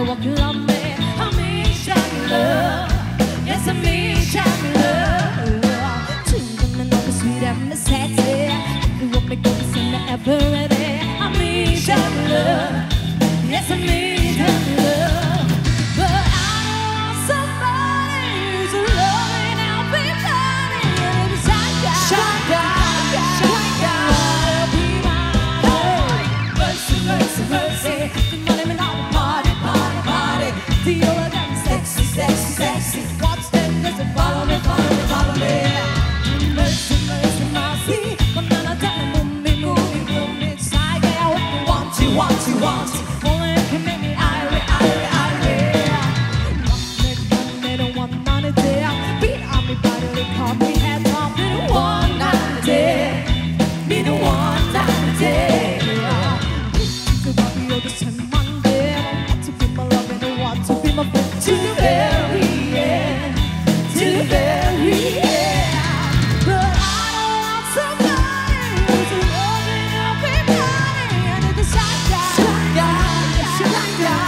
hope you love me. I need your love. Yes, I need your love. Children and all the sweet and the sexy. You want me to sing every day. I need your love. Yes, I need your love. But I want somebody who's loving everybody. And it's shy guy. Shy guy. Shy guy. Be mine. Mercy, mercy, mercy. The money and all the party, party, party. The old and sexy, sexy, sexy. Watch them, listen, follow me, follow me, follow me. Mercy, mercy, mercy. Come on, I tell them, move me, move me, move me. Shy guy, want you, want you, want you. Only can make me irate, irate, irate. Want me, don't want none of them. Beat on me, body, they call me head on. Me don't want none of them. Me don't want none of them. To want me all the same Monday. I want to be my love and I want to be my friend to the very end. To the very end. But I don't want somebody who's loving everybody. And it's a shy guy. Shy guy. Shy guy.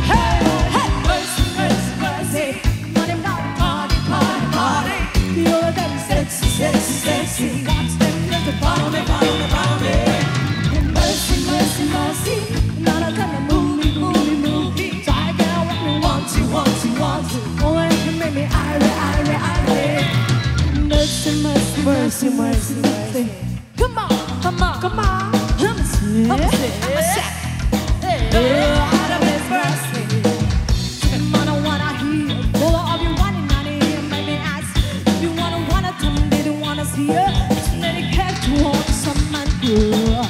Hey, hey. Mercy, mercy, mercy. Money, now party, party, party. You're that sexy, sexy, sexy. Watch them, just follow me, follow me, follow me. And mercy, mercy, mercy. Now I tell me, move me, move me, move me. Shy guy, want you, want you, want you. Oh, you can make me irate, irate, irate. Mercy, mercy, mercy, mercy, mercy. Come on, come on, come on. Come on, come on, out of His mercy. Come on, I wanna hear. All of you wanting money, make me ask. If you wanna tell me they don't wanna see you. Just let it catch you on some man good.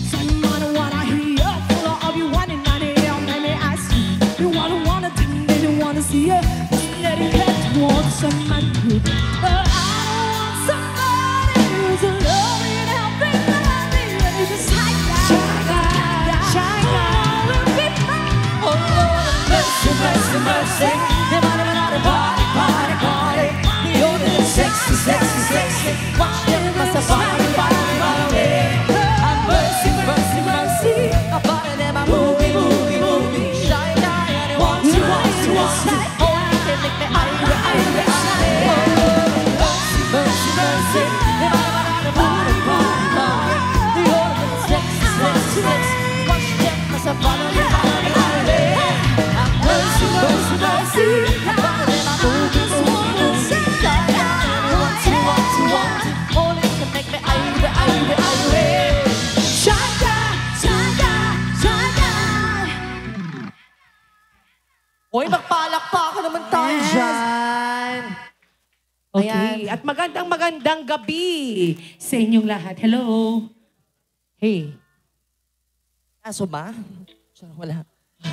Someone wanna hear. All of you wanting money, make me ask. If you wanna tell me they don't wanna see you. Just let it catch you on some man good. But I don't want somebody who's loving everybody. It's a shy guy. Shy guy. Shy guy. Oh, Lord, mercy, mercy, mercy. They want to party, party, party, party. You're the sexy, sexy, sexy. Watch them must have party, party, party. And mercy, mercy, mercy. I body them, I movie, movie, movie. Shy guy, and they want you, want you, want you. Oh, you can make me irate, irate, irate. Mercy, mercy, mercy. They want to party, party, party. You're the sexy, sexy, sexy. Watch them must have party, party, party. And mercy, mercy, mercy. I body them, I movie, movie, movie. Shy guy, and they want you, want you, want you. Only you can make me irate, irate, irate. Shy guy, shy guy, shy guy. Hoy, magpalakpakan naman tayo dyan. Okay, at magandang gabi sa inyong lahat. Hello. Hey. Aso ba? Wala.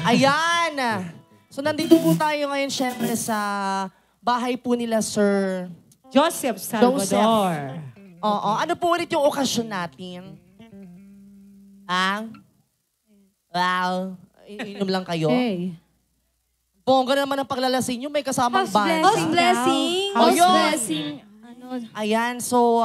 Ayan! So, nandito po tayo ngayon, syempre, sa bahay po nila, Sir. Joseph Salvador. Oo. Ano po ulit yung okasyon natin? Wow. Inom lang kayo? Hey. Bongga naman ang paglalasing nyo. May kasamang band. House blessing. Oh, House yun. blessing. Ano? Ayan. So,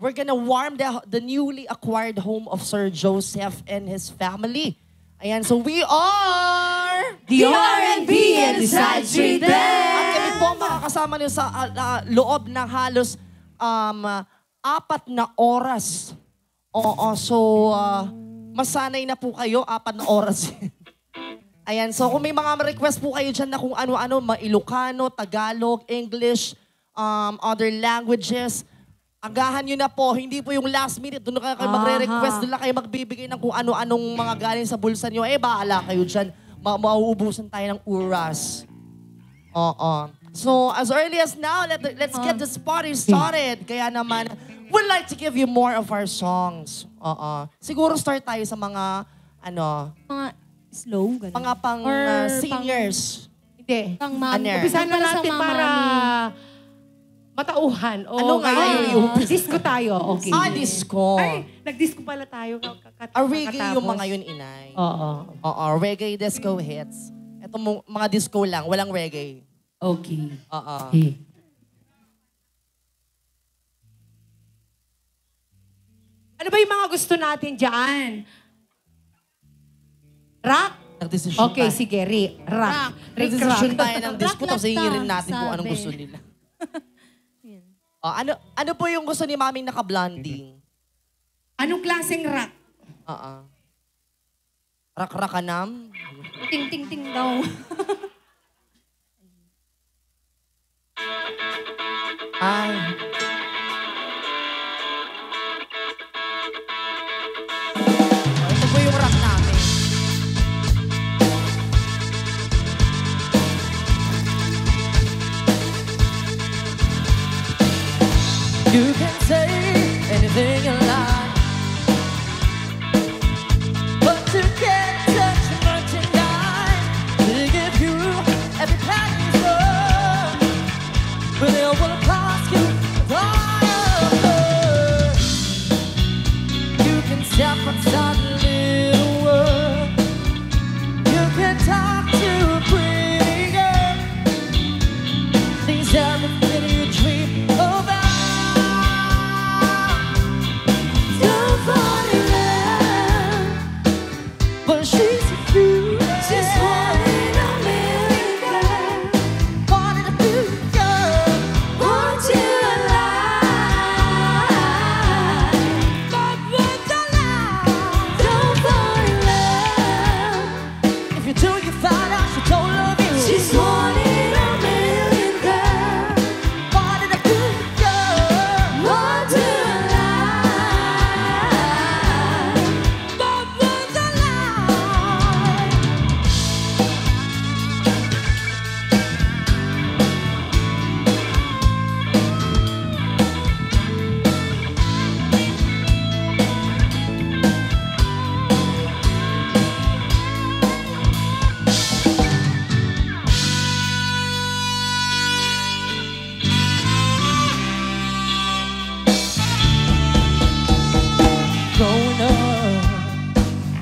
we're gonna warm the newly acquired home of Sir Joseph and his family. Ayan. So, we are... The R&B and the Side Street Band. At kami po ang makakasama niyo sa loob ng halos 4 na oras. Oo, so masanay na po kayo, 4 na oras. Ayan, so kung may mga request po kayo dyan na kung ano-ano, Ilocano, Tagalog, English, other languages, agahan nyo na po, hindi po yung last minute, doon na kayo magre-request, doon na kayo magbibigay ng kung ano-anong mga galing sa bulsa nyo. Eh, bahala kayo dyan. Mauubusan tayo ng oras. Oo. So, as early as now, let's get this party started. Kaya naman, we'd like to give you more of our songs. Oo. Siguro start tayo sa mga, Mga slow, gano'n. mga pang seniors. Hindi. Pang mami. Umpisa na natin para matauhan. O, Ano nga yung disco tayo. Okay. Disco. Ay, nag-disco pala tayo. Reggae yung mga yun, inay. Oo. Oo, reggae disco hits. Ito mga disco lang, walang reggae. Okay. Oo. Okay. Ano ba yung mga gusto natin dyan? Rock? Nagdesisyon Okay, tayo. sige. Rock. Nagdesisyon tayo ng disco, Rock tapos lang hihirin to, natin kung anong sabi. gusto nila. Ano po yung gusto ni Maming naka-blonding? Anong klaseng rock? Rak-rakanam? Ting, ting, ting daw. Ay. Ito po yung rock namin. You can say anything you like, but to get such merchandise, they give you every penny so, but they will cost you $1. You can step outside the little world, you can talk to a pretty girl, these everything you dream about. But she's a fool. She's wanting a million girl. Wanting a fool girl. Want you alive. But with the lie, don't fall in love. If you do, you find out she don't love you. She's wanting a million girl. Wanting a fool girl. Want you alive. But with the lie. Growing up,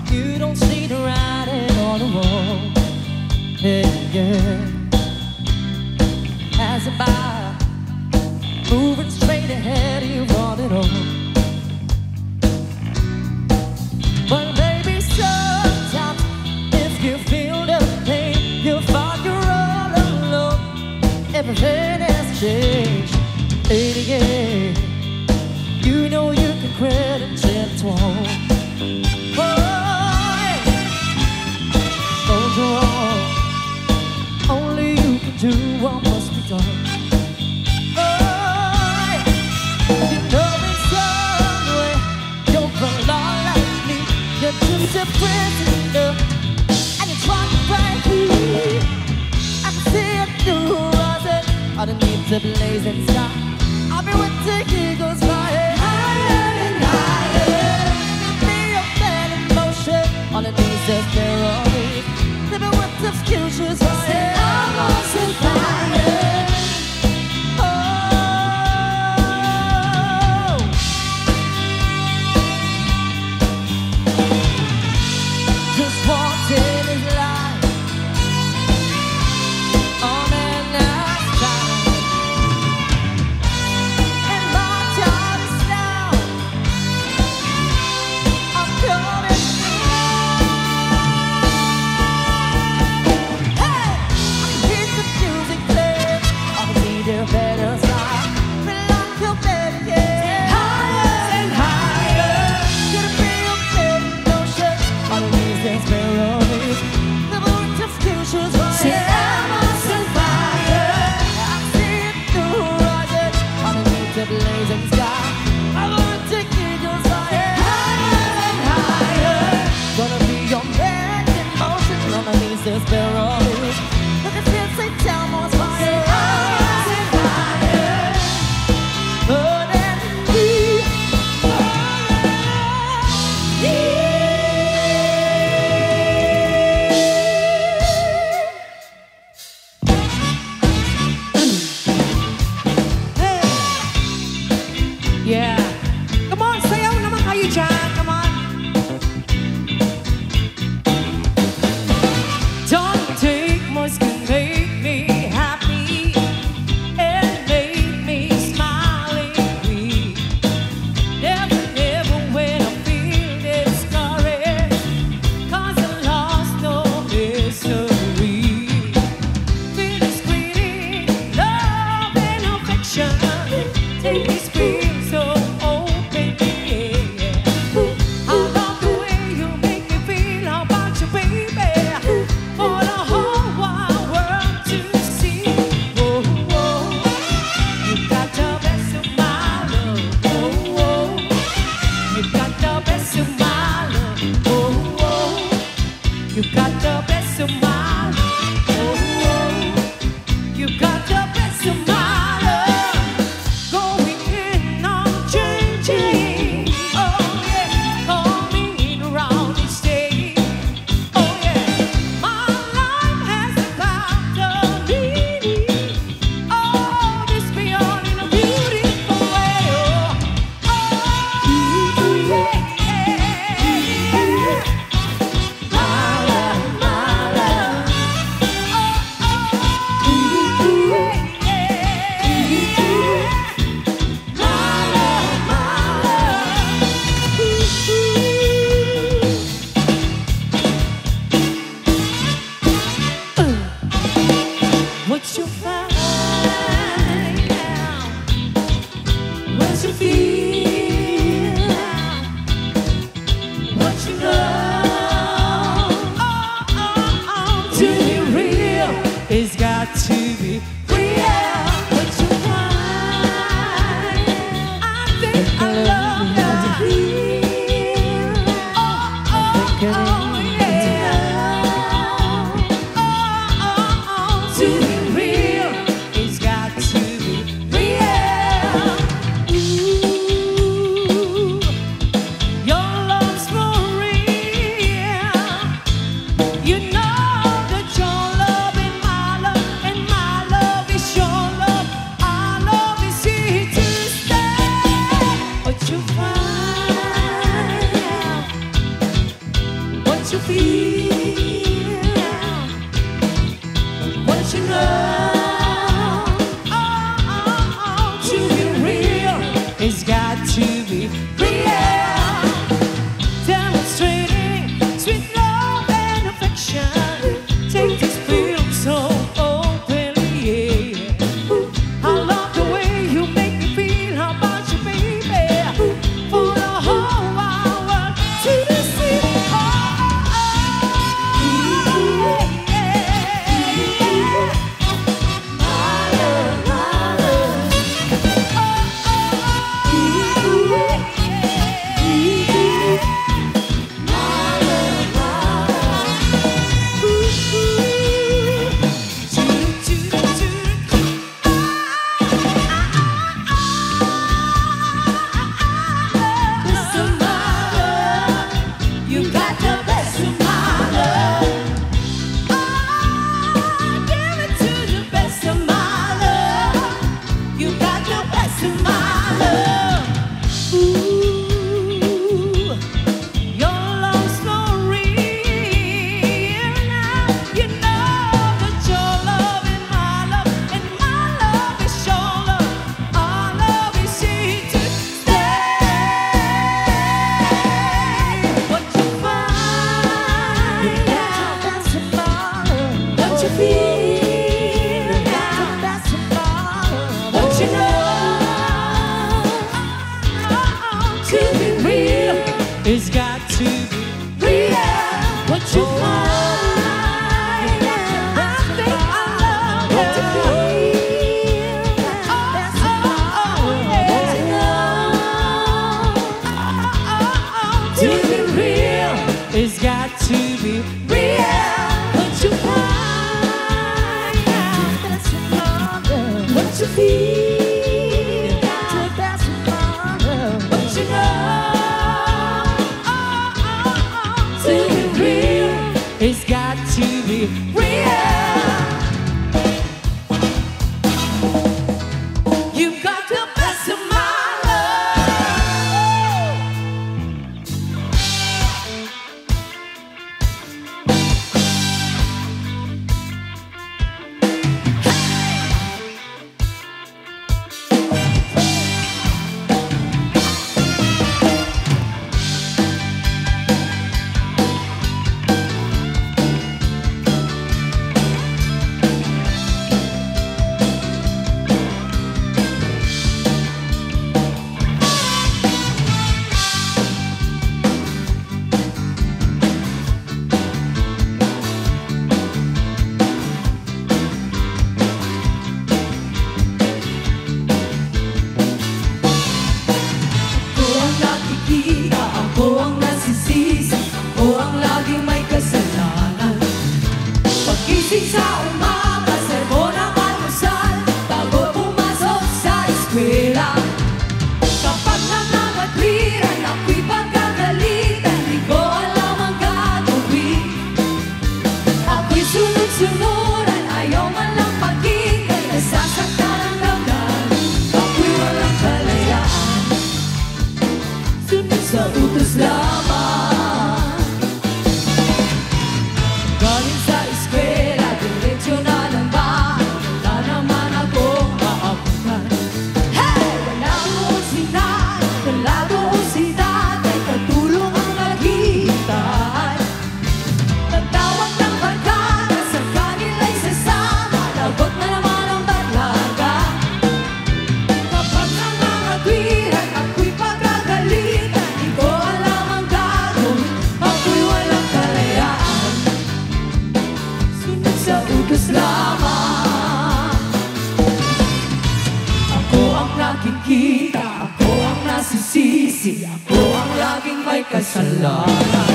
you don't see the writing on the wall. Hey, yeah. Passing by, moving straight ahead, you want it all. But baby, sometimes if you feel the pain, you'll find you're all alone. Everything has changed, lady, yeah. You know you can credit it all. Oh, yeah. Don't you wrong. Only you can do what must be done. Oh, yeah. You know in some way you're a lot like me. You're just a prisoner and you're trying to break free. I can see it through the horizon underneath the blazing sky. I'll be with the eagles flying higher and higher. Be a man in motion on the knees of terrorists. Living with the futures flying. I'm on fire. Oh, just walked in his life on that night time. And my time is now. I'm coming through. Hey, I can hear the music playing. I can see their better side. Feel like you're better, yeah. Higher and higher. Gonna be a better notion. Underneath these memories. Never with the futures right. I'm on fire. I see it through the horizon. Underneath the blazing sky. I'm gonna take eagles flying higher and higher. Gonna be your man in motion. Underneath this barrels. Look at this, say down on fire. Higher and higher. Burning me. Yeah. Come on, sayaw naman kayo dyan. Come on. Don't take it's got to be real. But you find I think I love you. Oh, oh, oh, yeah. Oh, oh, oh, to be real, it's got to be real. Ooh, your love's for real. You know that your love and my love is your love. Our love is here to stay. What you find, what you feel, what you know. Oh, oh, oh, to be real, it's got to be real. Demonstrating sweet love and affection. Take this film so openly, yeah. I love the way you make me feel. How about you, baby? For the whole wide world to see. Oh, oh, oh, yeah. My love, my love. Oh, oh, oh, yeah. You got the best of my love. Give it to the best of my love. You got the best of my love. Ooh, your love's for real now. You know that your love and my love is your love. Our love is here to stay. What you find now, what you feel now, what you know. To be real, it's got to be real. What you find, I think I love you. What you feel, oh, yeah. To be real, it's got to be real. What you find, what you feel, what you know. To be real, it's got to be real. You got the best of my love. Ako ang nakikita, ako ang nasisisi, ako ang laging may kasalanan. Pag-isip sa umaga, sermon ang almusal, bago pumasok sa eskwela. Kapag nangangatwiran, ako'y pagkagalitan, di ko alam ang gagawin. Ako'y sunod-sunuran, ayaw man lang pakinggan, nasasaktan ang damdamin. Ako'y walang kalayaan, sunod sa utos lamang. Galing sa eskwela, diretsyo na ng bahay, wala naman akong aabutan. Hey! Wala doon si nanay, wala doon si tatay, katulong ang naghihintay. Tatawag ng barkada, sa kanila'y sasama, lagot na naman ang batlaga. Kapag nangangatwiran, ako'y pagkagalitan, di ko alam ang gagawin, ako'y walang kalayaan. Sunod sa utos lamang. nakikita, ako ang nasisisi, ako ang laging may kasalanan.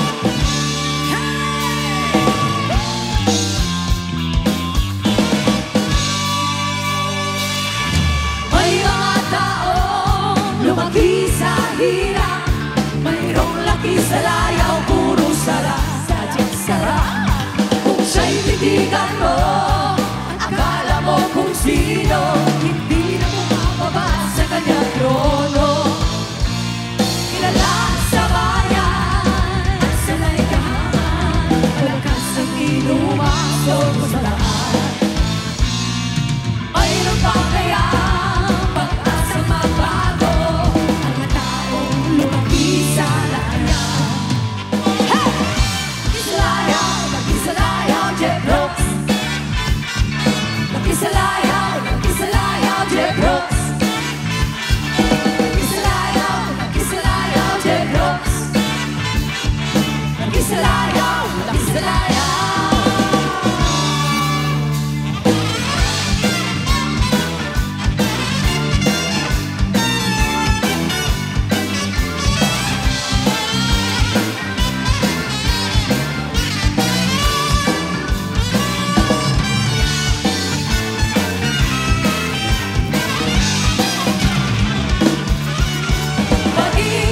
May mga taong lumaki sa hirap, mayroong laki sa layaw, puro sara, sadyang sara. Kung siya'y titigan mo, akala mo kung sino, hindi na bumababa sa kanyang trono. Kilala sa bayan, sa laikahan, malakas ang inumasok sa lahat. Mayroon pa kaya pag-asa magbago ang mga taong lumaki sa layaw? Hey! Nakisalayaw, nakisalayaw, Jeff Brooks. Nakisalayaw, nakisalayaw, Jeff Brooks. Nakisalayaw, nakisalayaw, Jeff Brooks. Nakisalayaw, nakisalayaw.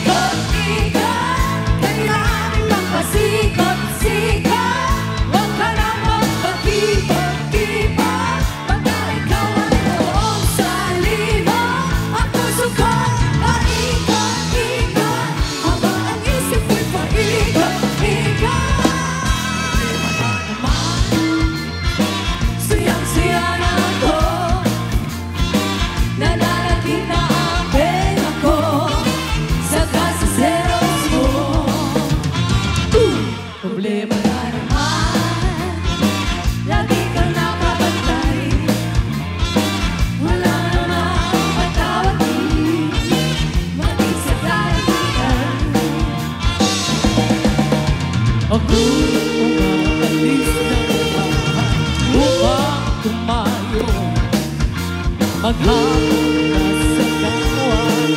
Paikot-ikot, kailangan magpasikot-sikot. Huwag ka na magpakipot-kipot, baka ikaw ay noong sa limot. Ang puso ko'y paikot-ikot, habang ang isip ko'y paikot-ikot. Suyang-suya na ako, nananakit na ang pera ko sa kasaseros mo. Problema na naman, lagi kang nakabantay. Wala namang patawad din, maging sa kaibigan. Ako umaalis ng bahay upang tumayo, maghapon na sa kawan,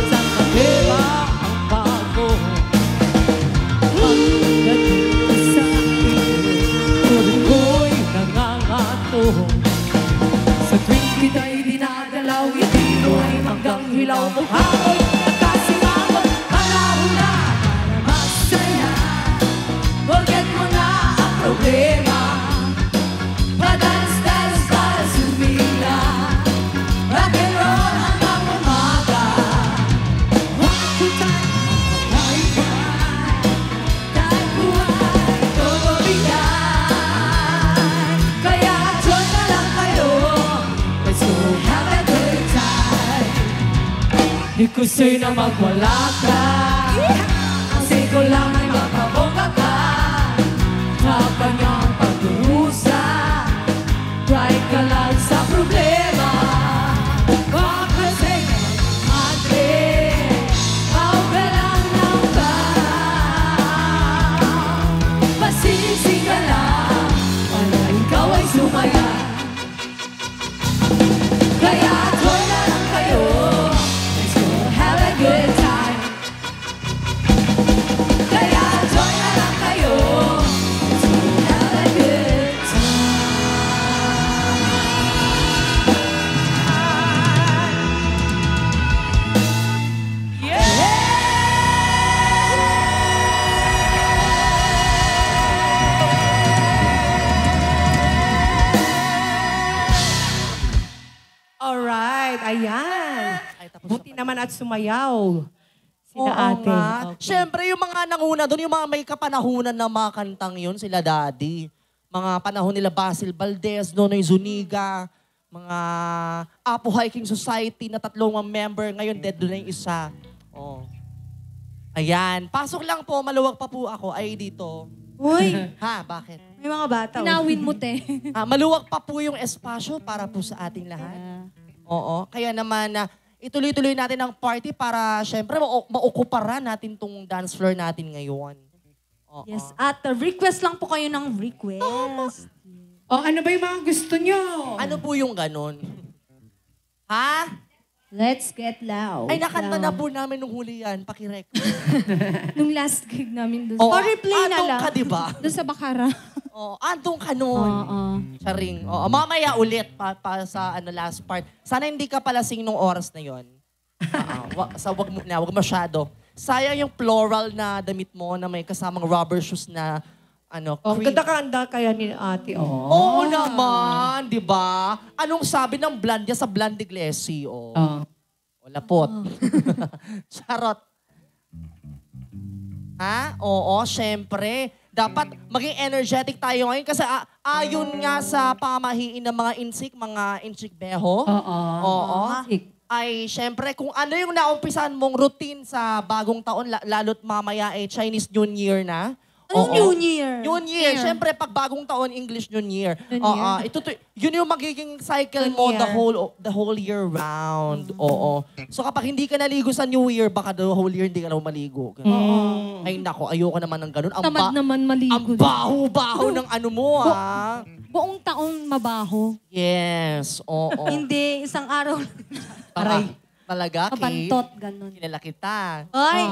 sa kabila ang bago. Pagdating ko sa iyo, tuloy ko'y nangangato. Sa tuwing kita'y dinadalaw, hindi mo ay hanggang hilaw. Mukha ko'y nagkasimangot, halaula para masaya. Forget mo na ang problema, padance-dance para sumila. Rock and roll hanggang umaga. One two time, bye-bye. Dahil buhay todo bigay. Kaya join na lang kayo, let's go have a good time. Di ko sa'yo na magwala ka, kasi ko lang ay mapabongga ka. Sa kanyang pagdurusa, try ka lang sa problema. Baka sa'yo madre, tao ka lang ng bahay. Pasisi ka lang, para ikaw ay sumaya. Kaya join na lang kayo, let's go have a good time. Kaya join na lang kayo, let's go have a good time. Alright, ayan. Ay, tapos Buti naman at sumayaw. Sina Oo ate. nga. Okay. Siyempre, yung mga nanguna doon, yung mga may kapanahunan na mga kantang yun, sila Daddy. Mga panahon nila Basil Valdez, Nonoy Zuniga, mga Apo Hiking Society na 3 member. Ngayon, dead doon na yung isa. Oh. Ayan. Pasok lang po, maluwag pa po ako. Ay, dito. Uy, Ha, bakit? may mga bata. oh. Inawin mo, te. Maluwag pa po yung espasyo para po sa ating lahat. Oo. Kaya naman, ituloy-tuloy natin ang party para, syempre, maukuparan natin tong dance floor natin ngayon. Oo. Yes, at request lang po kayo ng request. O, ano ba yung mga gusto nyo? Ano po yung ganon? Ha? Let's get loud. Ay, nakanta na po namin nung huli yan. Pakirek. Nung last gig namin doon. Oo, Pa-replay na andun lang. ka, di ba? Doon sa Bakara. Oo, andong ka nun. Charing. Oo, mamaya ulit pa sa last part. Sana hindi ka palasing nung oras na yon. Wag masyado. Sayang yung floral na damit mo na may kasamang rubber shoes na Oh, cream. ganda kaya ni ate. Oh. Oo naman, di ba? Anong sabi ng Blandia sa Blandy Glessy? Oh. Wala pot. Charot. Ha? Oo, syempre. Dapat maging energetic tayo ngayon kasi ayon nga sa pamahiin ng mga insik, mga insik beho. Oo. Ay, syempre, kung ano yung naumpisan mong routine sa bagong taon, lalo't mamaya Chinese New Year na. Ano New Year? New Year. Siyempre, pag bagong taon, English New Year. Yun yung magiging cycle mo the whole year round. Oo. So kapag hindi ka naligo sa New Year, baka the whole year hindi ka na maligo. Ay nako, ayoko naman ng ganun. Tamad naman maligo. Ang baho-baho ng ano mo, ha? Buong taon mabaho. Yes, oo. Hindi, isang araw. Aray. Talaga, Kate? Kabantot, ganun. Kilala kita. Ay!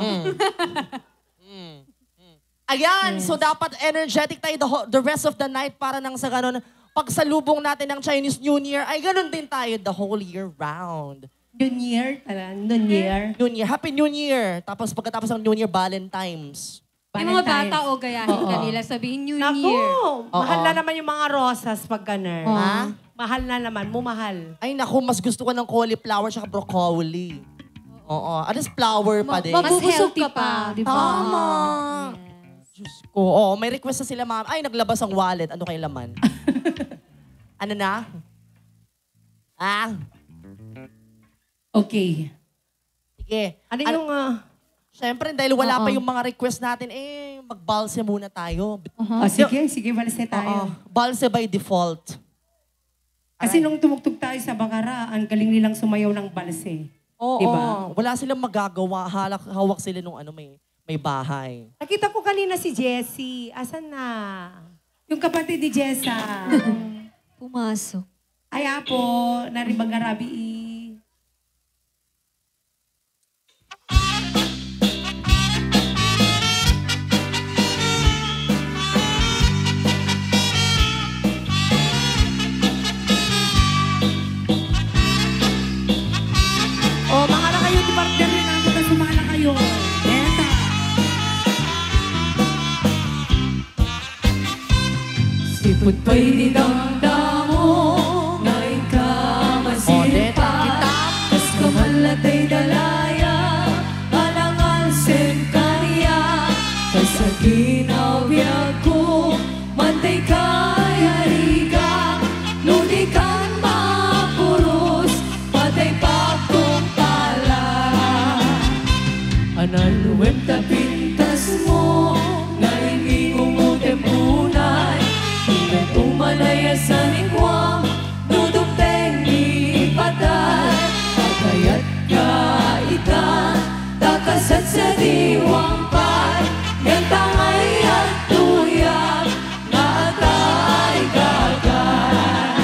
Ayan, so dapat energetic tayo the rest of the night para nang sa ganun, pagsalubong natin ng Chinese New Year, ay ganun din tayo the whole year round. New Year. New Year. New Year. Happy New Year. Tapos pagkatapos ng New Year, Valentine's. Yung mga bata o gayahin kanila, sabihin New Naku, Year. mahal na naman yung mga rosas pag ganun. Ha? Mahal na naman, mahal. Ay naku, mas gusto ko ng cauliflower at broccoli. Oo. At least flower pa din. Mas Mabubusog healthy diba? ka pa. Di ba? Tama. Diyos ko. Oo, may request na sila, ma'am. Ay, naglabas ang wallet. Ano kay laman? Ano na? Okay. Sige. Ano yung... Siyempre, dahil wala pa yung mga request natin, mag-balse muna tayo. sige, balse tayo. Balse by default. Kasi nung tumugtog tayo sa Bakara, ang galing nilang sumayaw ng balse. Oo, Diba? wala silang magagawa. Hawak sila nung may bahay. Nakita ko kanina si Jessie. Asan na? Yung kapatid ni Jessa. Pumasok. Ay, apo, naribagarabi. Oh, mahala kayo, di partner rin ang kita sumala kayo. Eta. Sipot pa'y di damdamo, ngay ka masipag, kas kamalatay dalaya, alangan sen kaniya, kas aginaw biyak ko, mantay kaya riga, nudikan mapuros, patay pa kong pala. Analuwem ta pintas mo, ngayon ingumutem unay, Imet umalaya sa ningwang, dudupeng ipatay, pagkayat ka itan, takasat sa diwang pay, yan tangay at tuyak, na atay gagay.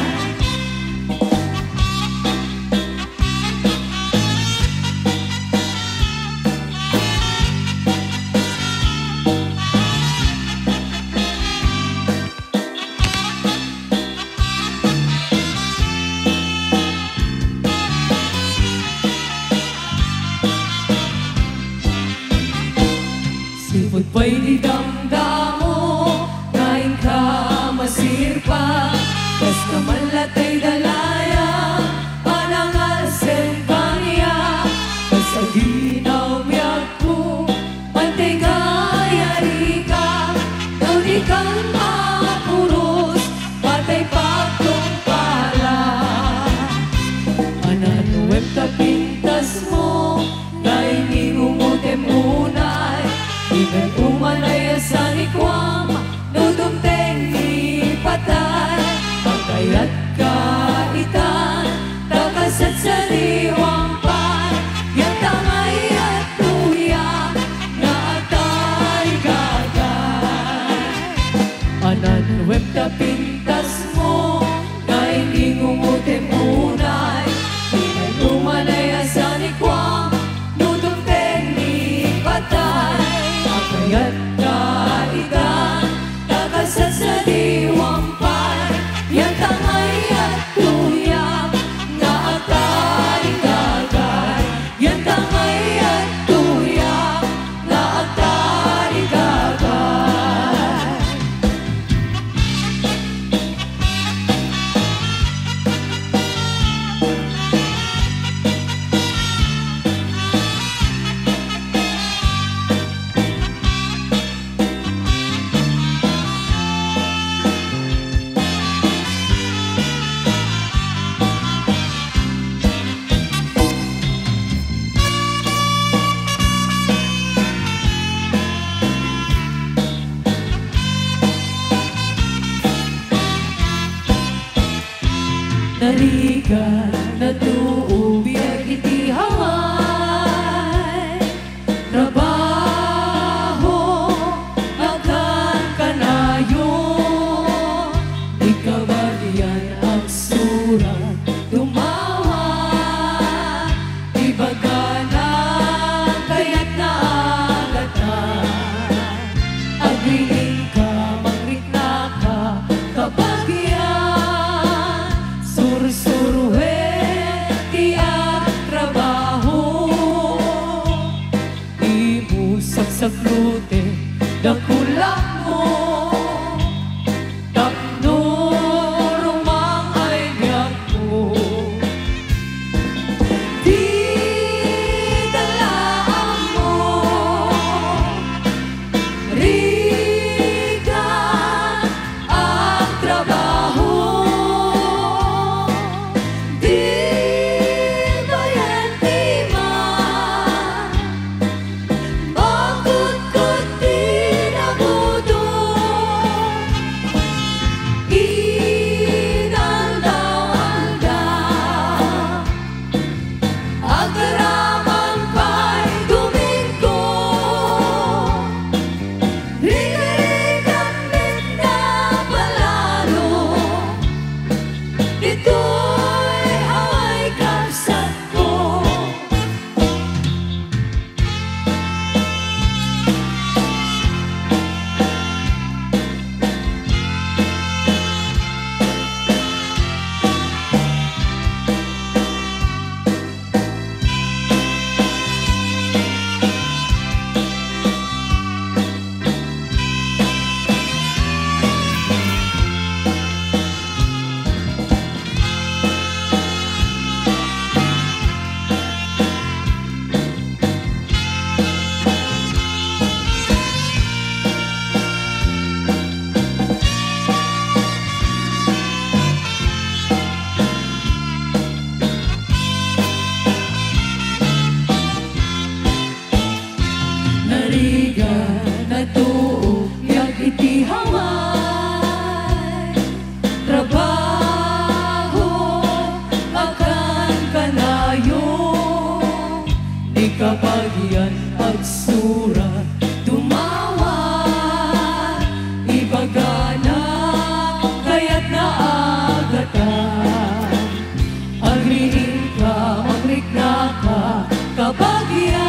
Narigan na tuo biag iti haway trabaho akan kanayo ikabalian ang surat tumawa ibagana kaya't naagatan agriin ka mangrikna ka kabagyan sursuruhe tiyak trabaho imusap sa klute dakulang mo tapno rumang ay biyak ko di dalaan mo rigan ang trabaho di bayan di man makut-kut di nabuto inalda-alda agaraman pa'y Domingo rigan-rigan na palalo ito'y haway kapsat ko Narigan na tuo yag iti haway trabaho akan kanayo di kapagyan agsurat tumawa ibagana kaya't naagatan agriin ka magrikna ka kabagyan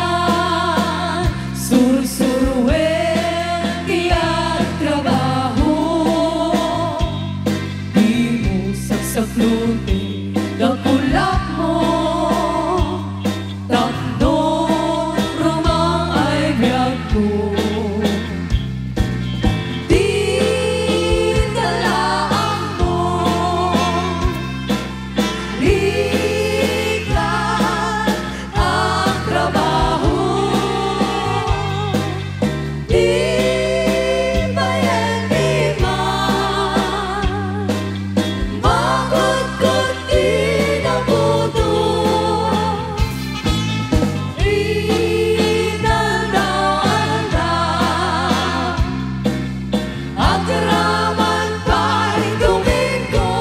sursuruwe tiyak trabaho di mo saksaklute dakulak mo tatno rumang ay biyak ko di dalaan mo rigan ang trabaho di bayan di man makut-kut di nabuto inalda-alda agaraman pa'y Domingo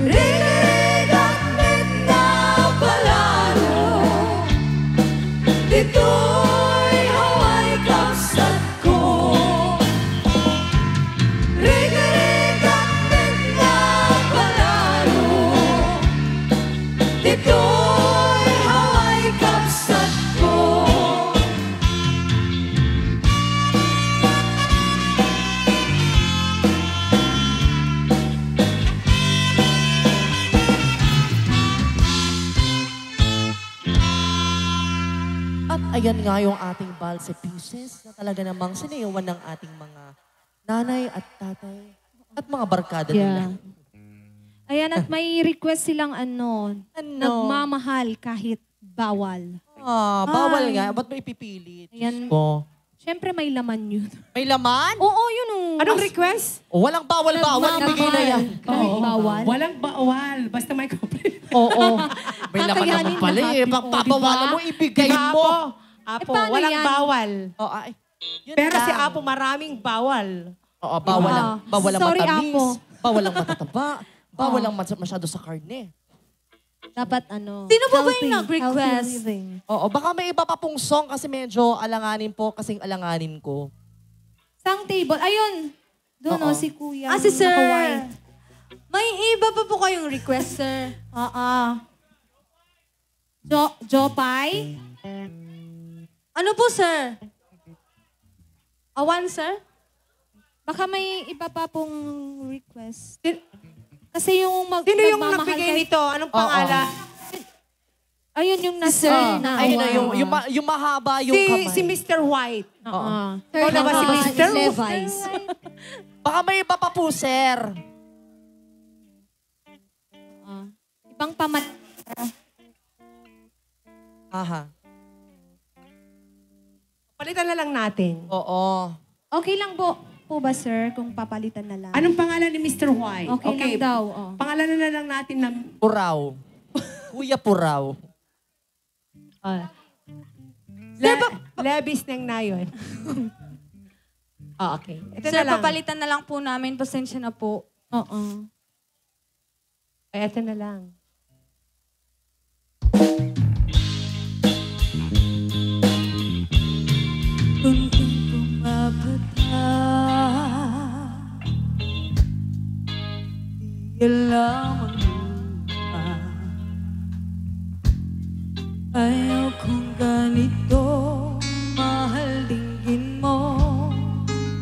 rigan-rigan na palalo ito'y haway kapsat ko rigan-rigan na palalo ito'y haway kapsat ko At ayan nga yung ating Balse Pieces na talaga namang sinayawan ng ating mga nanay at tatay at mga barkada nila. Ayan, at may request silang nagmamahal kahit bawal. Bawal Ay. nga. Ba't mo ipipilit? Ayan. Ko. Siyempre may laman yun. May laman? Oo, yun o. Anong request? O, walang bawal-bawal. Ibigay na yan. Kahit bawal. Walang bawal. Basta may complaint. Oo. May laman Kakayanin naman pala lahat eh. yun. Pagpapawalan Diba? mo, ibigay mo. Apo, paano walang yan? bawal. Oh, ay. Yun Pero lang. si Apo maraming bawal. Oo, bawal ang Sorry, matamis. Apo. Bawal ang matataba. Bawal lang masyado sa karne. Dapat ano. Sino po ba healthy- yung nag-request? healthy living. Oo, baka may iba pa pong song kasi medyo alanganin po kasing alanganin ko. Sang table. Ayun. Doon Oo. si kuya. Si sir. naka-white. May iba pa po kayong request, sir. Oo. Jopay. Ano po, sir? Awan, sir? Baka may iba pa pong request. Sin- Kasi yung Sino yung nagmamahal nagbigay kay- nito? Anong pangalan? Ayun yung nasa Sir, na. Ayun na, Oo. yung mahaba yung kamay. Si Mr. White. Oo. Ikaw na ba si Mr.? Levi's. Baka may iba pa po, sir. Ibang pamat. Aha. Palitan na lang natin. Oo. Okay lang po ba, sir, kung papalitan na lang? Anong pangalan ni Mr. White? Okay lang daw. Oh. Pangalanan na lang natin na... Puraw. Kuya Puraw. Levis nang na yun. Okay. Ito Sir, na lang. papalitan na lang po namin. Pasensya na po. Oo. Ito na lang. Kunting pumapata. Di alam ang lupa. Ayaw kong ganito. Mahal dinggin mo.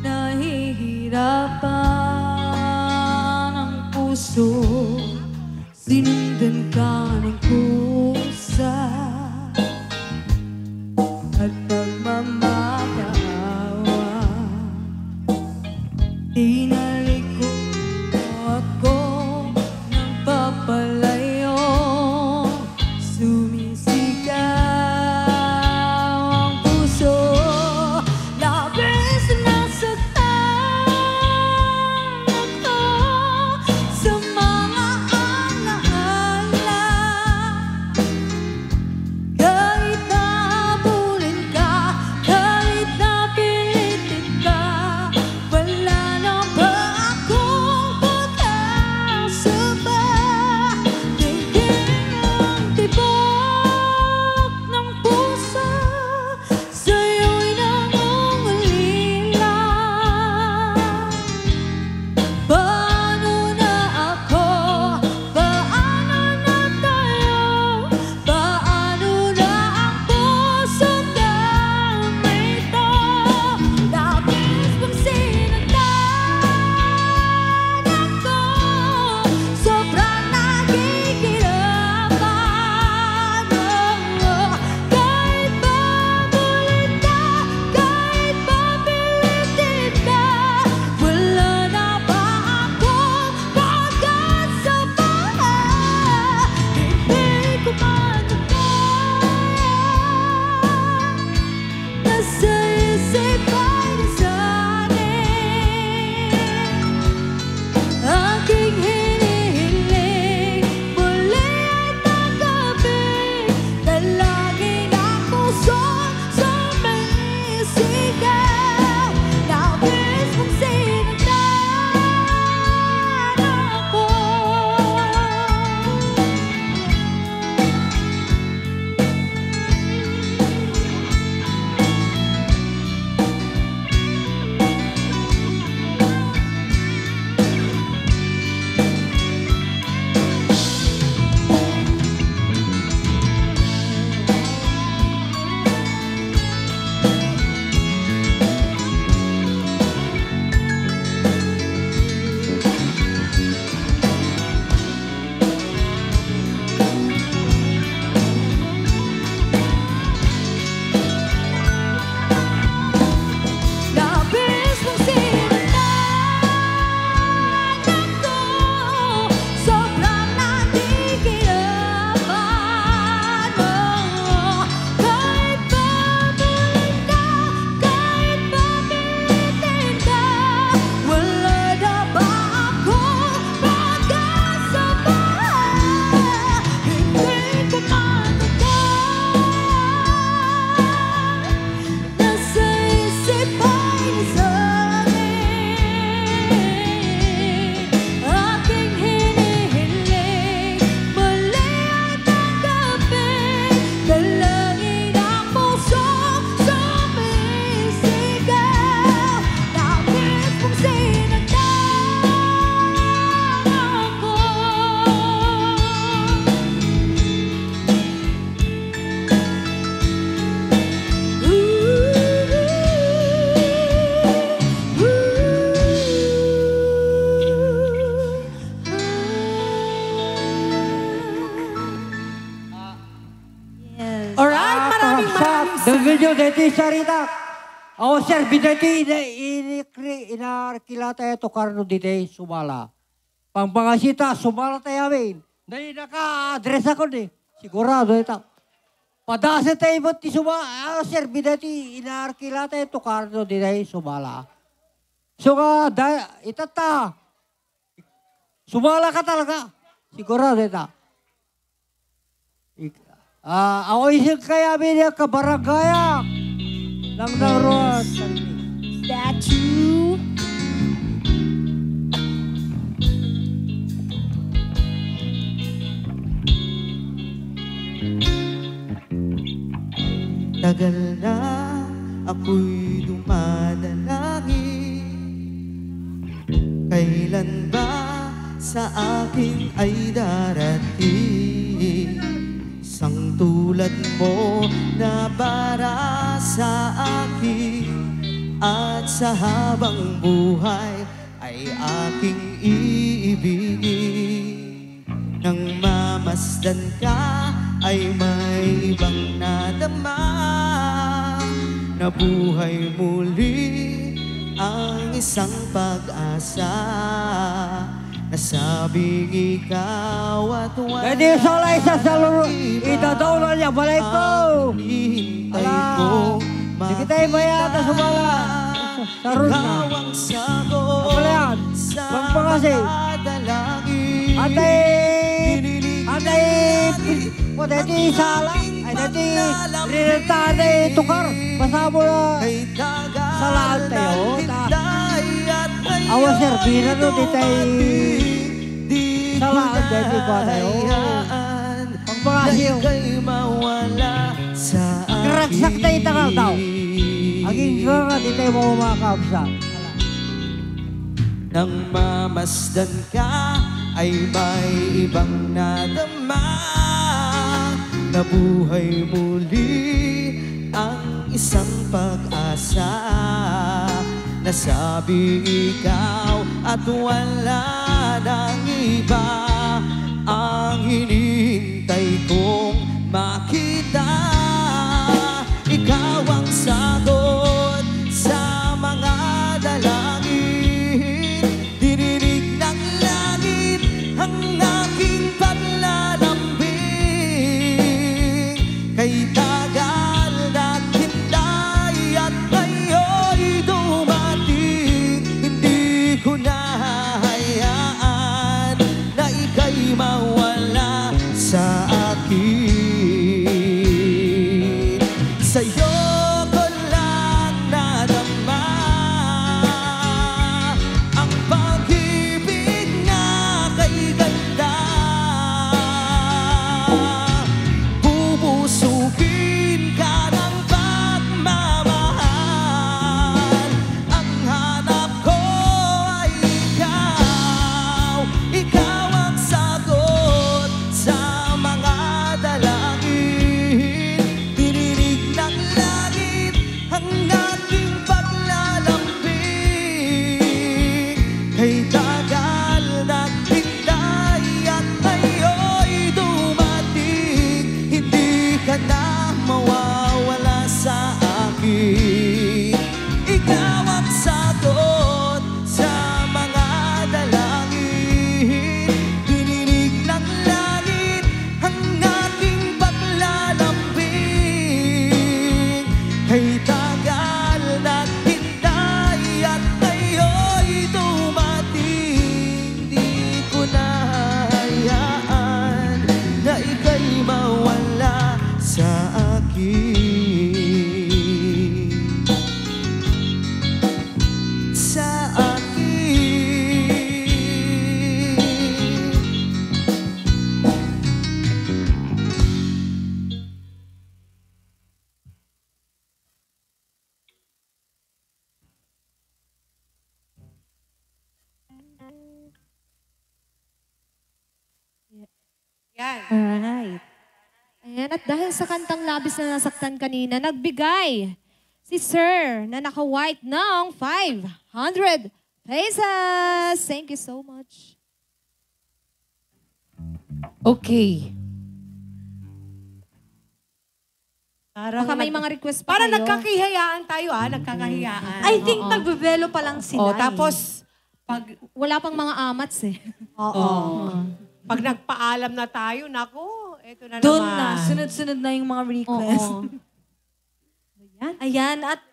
Nahihirapan ang puso. Sinundan ka ng kusa. At pagmamakaawa, tinalikod mo ako ng papalayo. Sumisigaw ang puso, labis na nasaktan ako sa mga alaala. video deti sarita. Ako sir, bideti inarkila tayo to karno diti sumala. Pangpangasita, sumala tayo amin. Dahil naka-address ako ni. Sigurado ito. Padasa tayo ba't ti sumala. Ako sir, bideti inarkila tayo to karno diti sumala. So ka, itata. Sumala ka talaga. Sigurado ito. Ako isip kaya niya kabarangaya ng naroon. That you tagal na ako'y dumadalangin. Kailan ba sa akin ay darating isang tulad mo na para sa akin, at sa habang buhay ay aking iibigin. Nang mamasdan ka ay may ibang nadama, na buhay muli ang isang pag-asa. Nasabing ikaw at wala. Pwede solay sa saluro. Itadaw na niya, balay ko. Hihintay ko Hindi kita ibayata sa bala. Sarun na. ikaw ang sagot Wala yan. sa Magpangasi. mga dalangin. Atay, o dati sala. Ay dati, rinata atay tukar. Basta mo na Kay tagal salaan tayo. naghintay at ngayon Awa sir, bina no, di tayo di salaan dati ba tayo. Pagpangasi na yung ika'y mawala sa akin. Karaksak tayo tangal daw. Aging sure nga, di tayo mamakapsa. Nang mamasdan ka ay may ibang nadama, na buhay muli ang isang pag-asa. Nasabing ikaw at wala nang iba ang hinihintay kong makita. Ikaw ang sagot sa mga dalangin. Dirinig ng langit ang aking panlalambing. Kay tagal naghintay at ngayon'y dumating. Hindi ko na hayaan na ika'y mawala sa akin. Sa'yo ko lang nadama ang pag-ibig na kay ganda. Bubusukin ka ng pagmamahal. Ang hanap ko ay ikaw. Ikaw ang sagot sa mga dalangin. Dirinig ng langit ang ating paglalambing. Kay tagal naghintay at ngayon'y dumating. Hindi ka na mawawala sa akin. Ikaw ang sagot sa mga dalangin. Dirinig ng langit ang ating paglalambing. Kay tagal naghintay at ngayon'y dumating. Di ko na hayaan na ika'y mawala sa akin. Sa akin. Yan. Alright. Ayan, at dahil sa kantang labis na nasaktan kanina, nagbigay si Sir na naka-white ng 500 pesos. Thank you so much. Okay. Baka may mga request pa Parang kayo. nagkakahiyaan tayo nagkakahiyaan. I think nagbebelo pa lang sila. Tapos, pag, Wala pang mga amats eh. pag nagpaalam na tayo, naku, eto na Doon naman. na, sunod-sunod na yung mga request. Oo. Ayan, at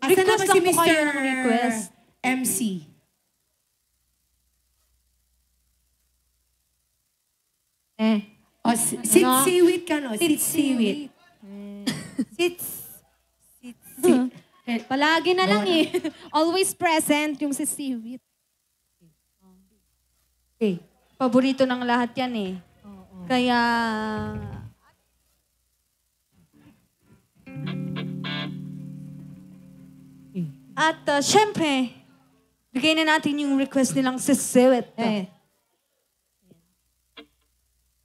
Asan na request ba lang si po kayo Mr. ng request. MC? O, sit Ano? seaweed ka, no? Sit seaweed. Sit. Palagi na lang eh. Always present yung si Seaweed. Okay. Paborito ng lahat yan eh. Kaya... At syempre, bigay na natin yung request nilang si Sewet.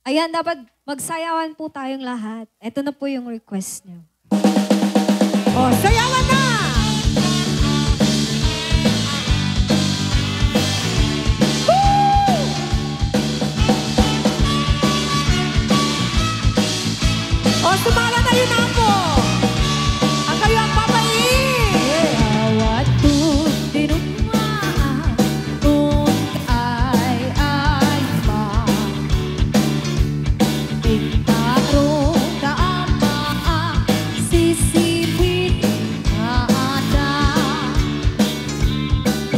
Ayan, dapat magsayawan po tayong lahat. Ito na po yung request niyo. O, sayawan na! O, sumala na yun ako! Ang kayo ang papain! Bawat tinugmaan kung ay ma. Ikaroon tama ang sisiwit na ada.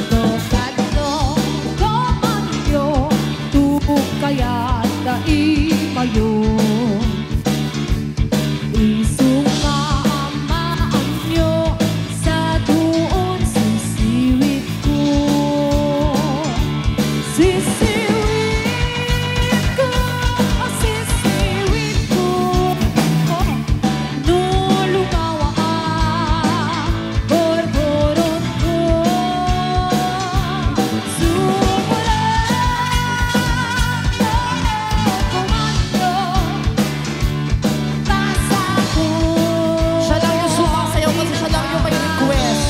Tokado komanyo, tubog kaya daimayo. Isumaan nyo sa doon sisiwit ko. Sisiwit ko, sisiwit ko. Nulugawa ang borboron ko. Sumulat na komando. Siya lang yung sumasayaw kasi siya lang yung may request.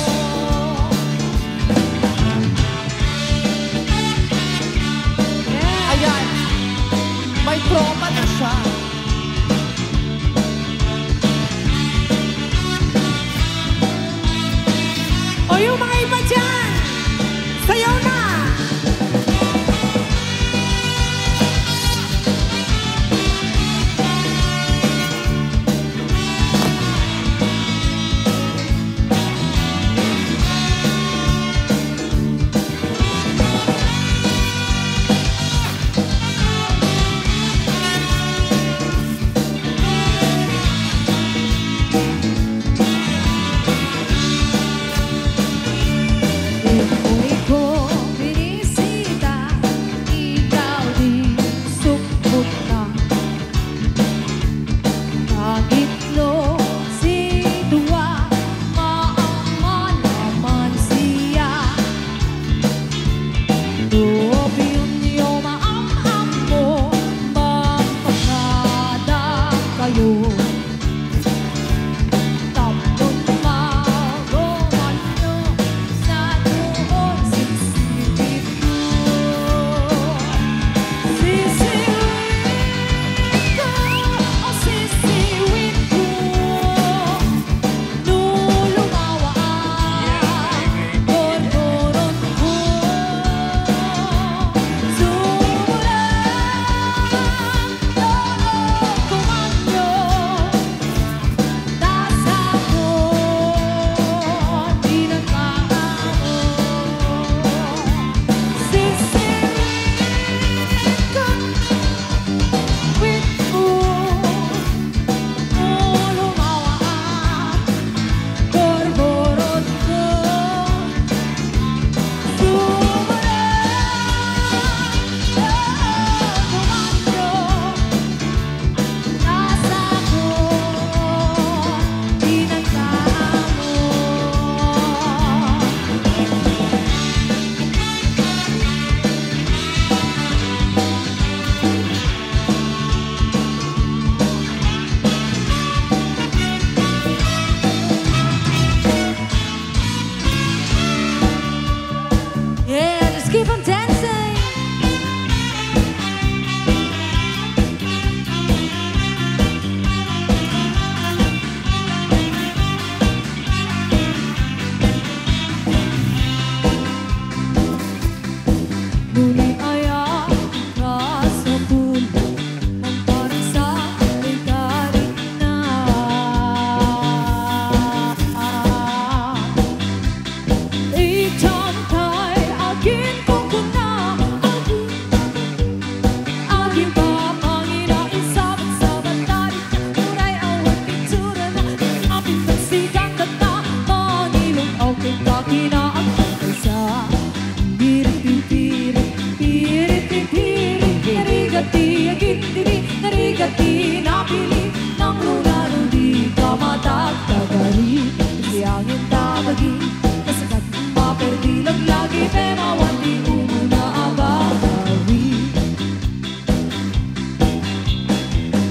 Dari Siyangin tabagi Kasagat maperdilag lagi Pemawan di umuna abagari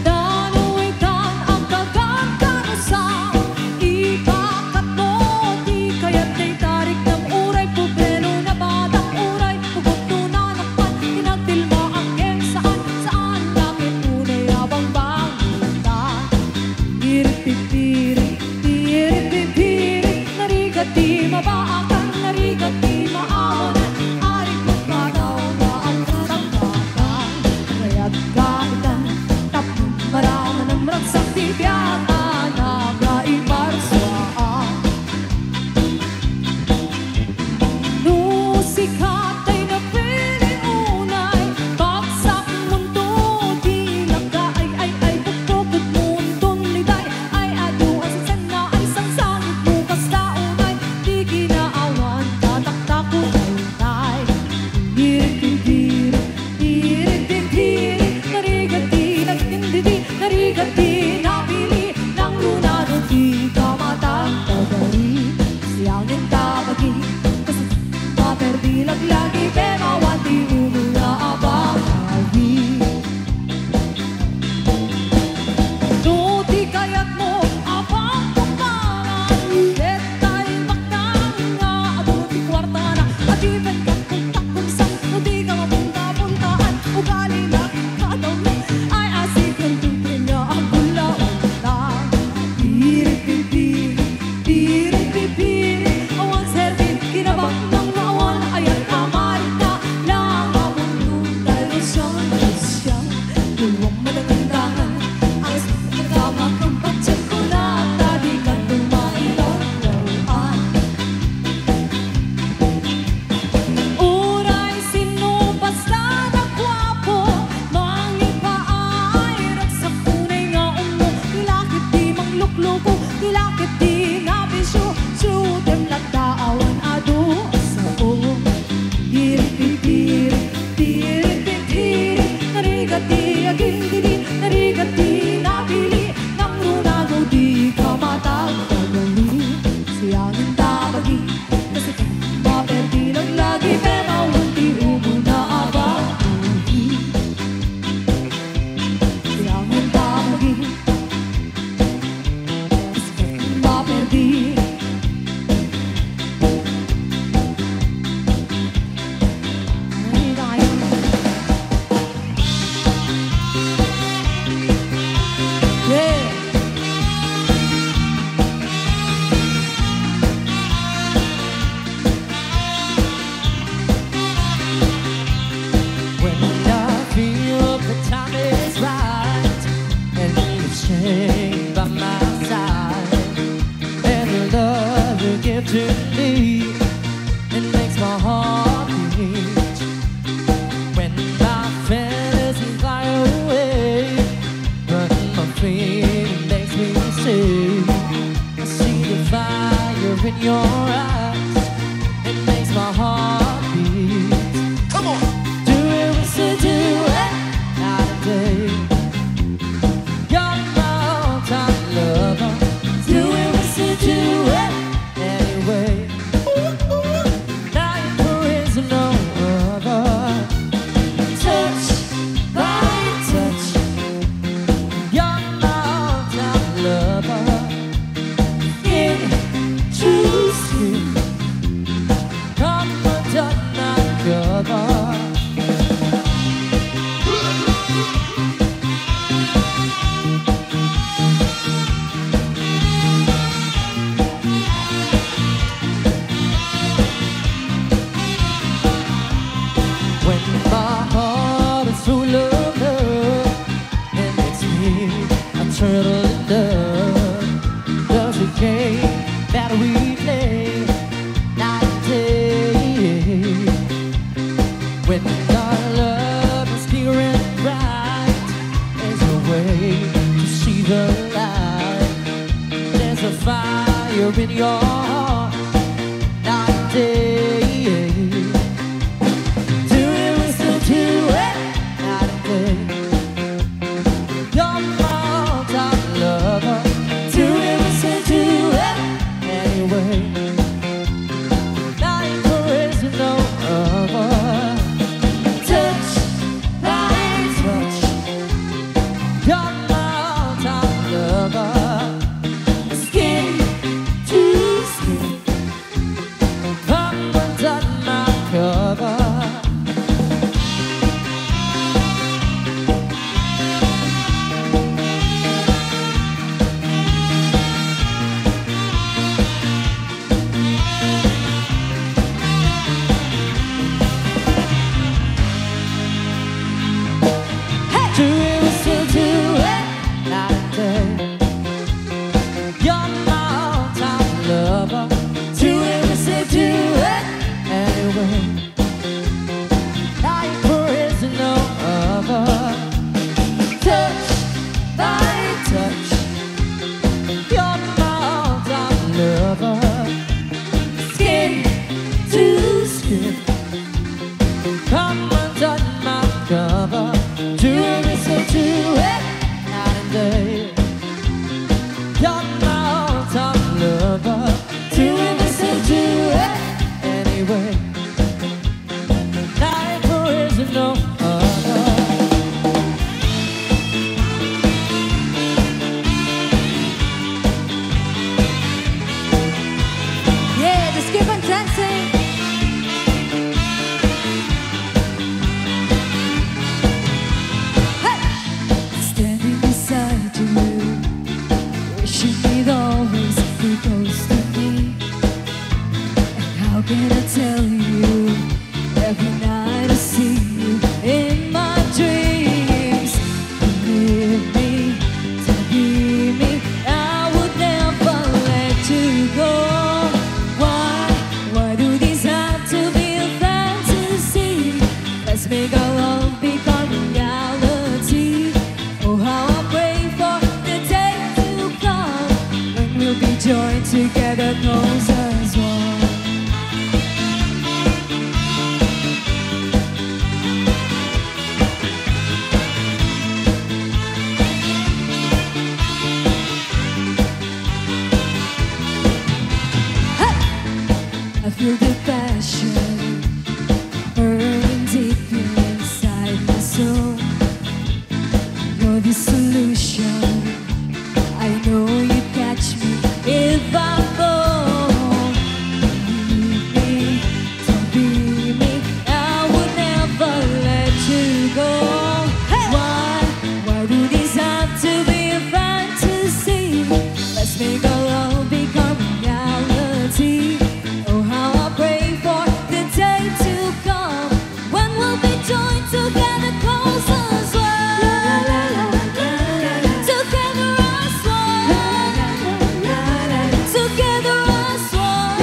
Danuitan ang kagagkanusang Ibakat mo Di kaya't ay tarik ng uray Pupelo na batang uray Pugot tunanakpan Pinagdilma ang game Saan, saan Lakit tunay abang bangutan Pirit-pipirit Pirit-pipirit Narigati mabaakan Narigati maawanan Aring magkataw na ang katangkatan Kaya't kaitan Tapos maraman ang ragsang tibiyatan Nagaiparswaan Nusikat ay napiling unay Bagsak mundo Di nagkaay ay Pagpupot mundong liday Ay aduan sa sana Ay sangsangit bukas taunay Di ginaawan Tataktak ko tay Pirit-pipirit Pirit-pipirit Narigati Nagtindidi Narigati Napili Nang lunado Di ka matagtagari Siyangin tabagi Kasi maperdilag lagi Pemawan di umuna abagari Tuti kaya't mo abang kumaran Detay maknang nga Abuti kwarta na Adiban ka kung takunsan Hindi ka mapunta-puntaan Ugali na kataw na Ay asik ang tupin niya Ang gula-ulang Pirit-pipirit Pirit-pipirit Awang servin Kinabang ng nawan Ayan kamarit na Lang ang mundo Dahil siyang siyang Luwang malagandahan Ang nagkama kang patsyak ko na Tadi ka tumailong lawaan Uray sino basta na gwapo Mangipa ay ragsak tunay nga umo Tilakit di manglukluko Tilakit di nabisyo Sudem nagdaawan ado sa umo Pirit-pipirit Pirit-pipirit Narigati agindidi Narigati napili Nang runado di ka matagtagali Siyangin tabagi Kasi maperdilag lagi Pemawan di umuna abagari Siyangin tabagi Kasi maperdi Ay, tayo. Yeah. When I feel the time is right and you're staying by my side, and the love you give to me, it makes my heart beat. When my fantasies fly away, but my feeling makes me sick. I see the fire in your eyes, it makes my heart beat. Do it once to do it night and day. You're my all-time lover. Do it once to do it anyway. Now there is no other. Touch by touch. You're my all-time lover. Introduce to it night and day. You're my all-time lover. to listen to it. Anyway, like there is no other. Yeah, just keep on dancing. Hey! Standing beside you, wishing it always be close to me. And how can I tell you? Every night I see you in my dreams. Believe me, to be me, I would never let you go. Why do these have to be a fantasy? Let's make our love become reality. Oh, how I pray for the day to come when we'll be joined together, close as one. I feel the passion burning deep inside my soul. You're the solution. I know you catch me if I fall. Believe me, don't be me. I would never let you go. Why do these have to be a fantasy? Let's make our love become reality. Oh, how I pray for the day to come when we'll be joined together, close as one. Together as one. Together as one.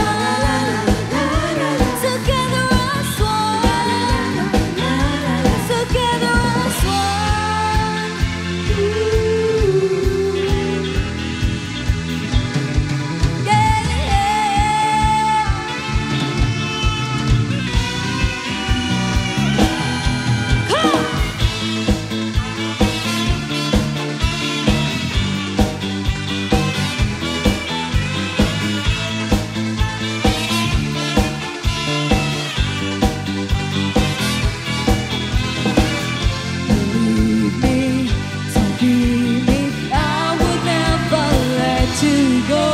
Together as one. Together as one. Believe me, don't be me. I would never let you go.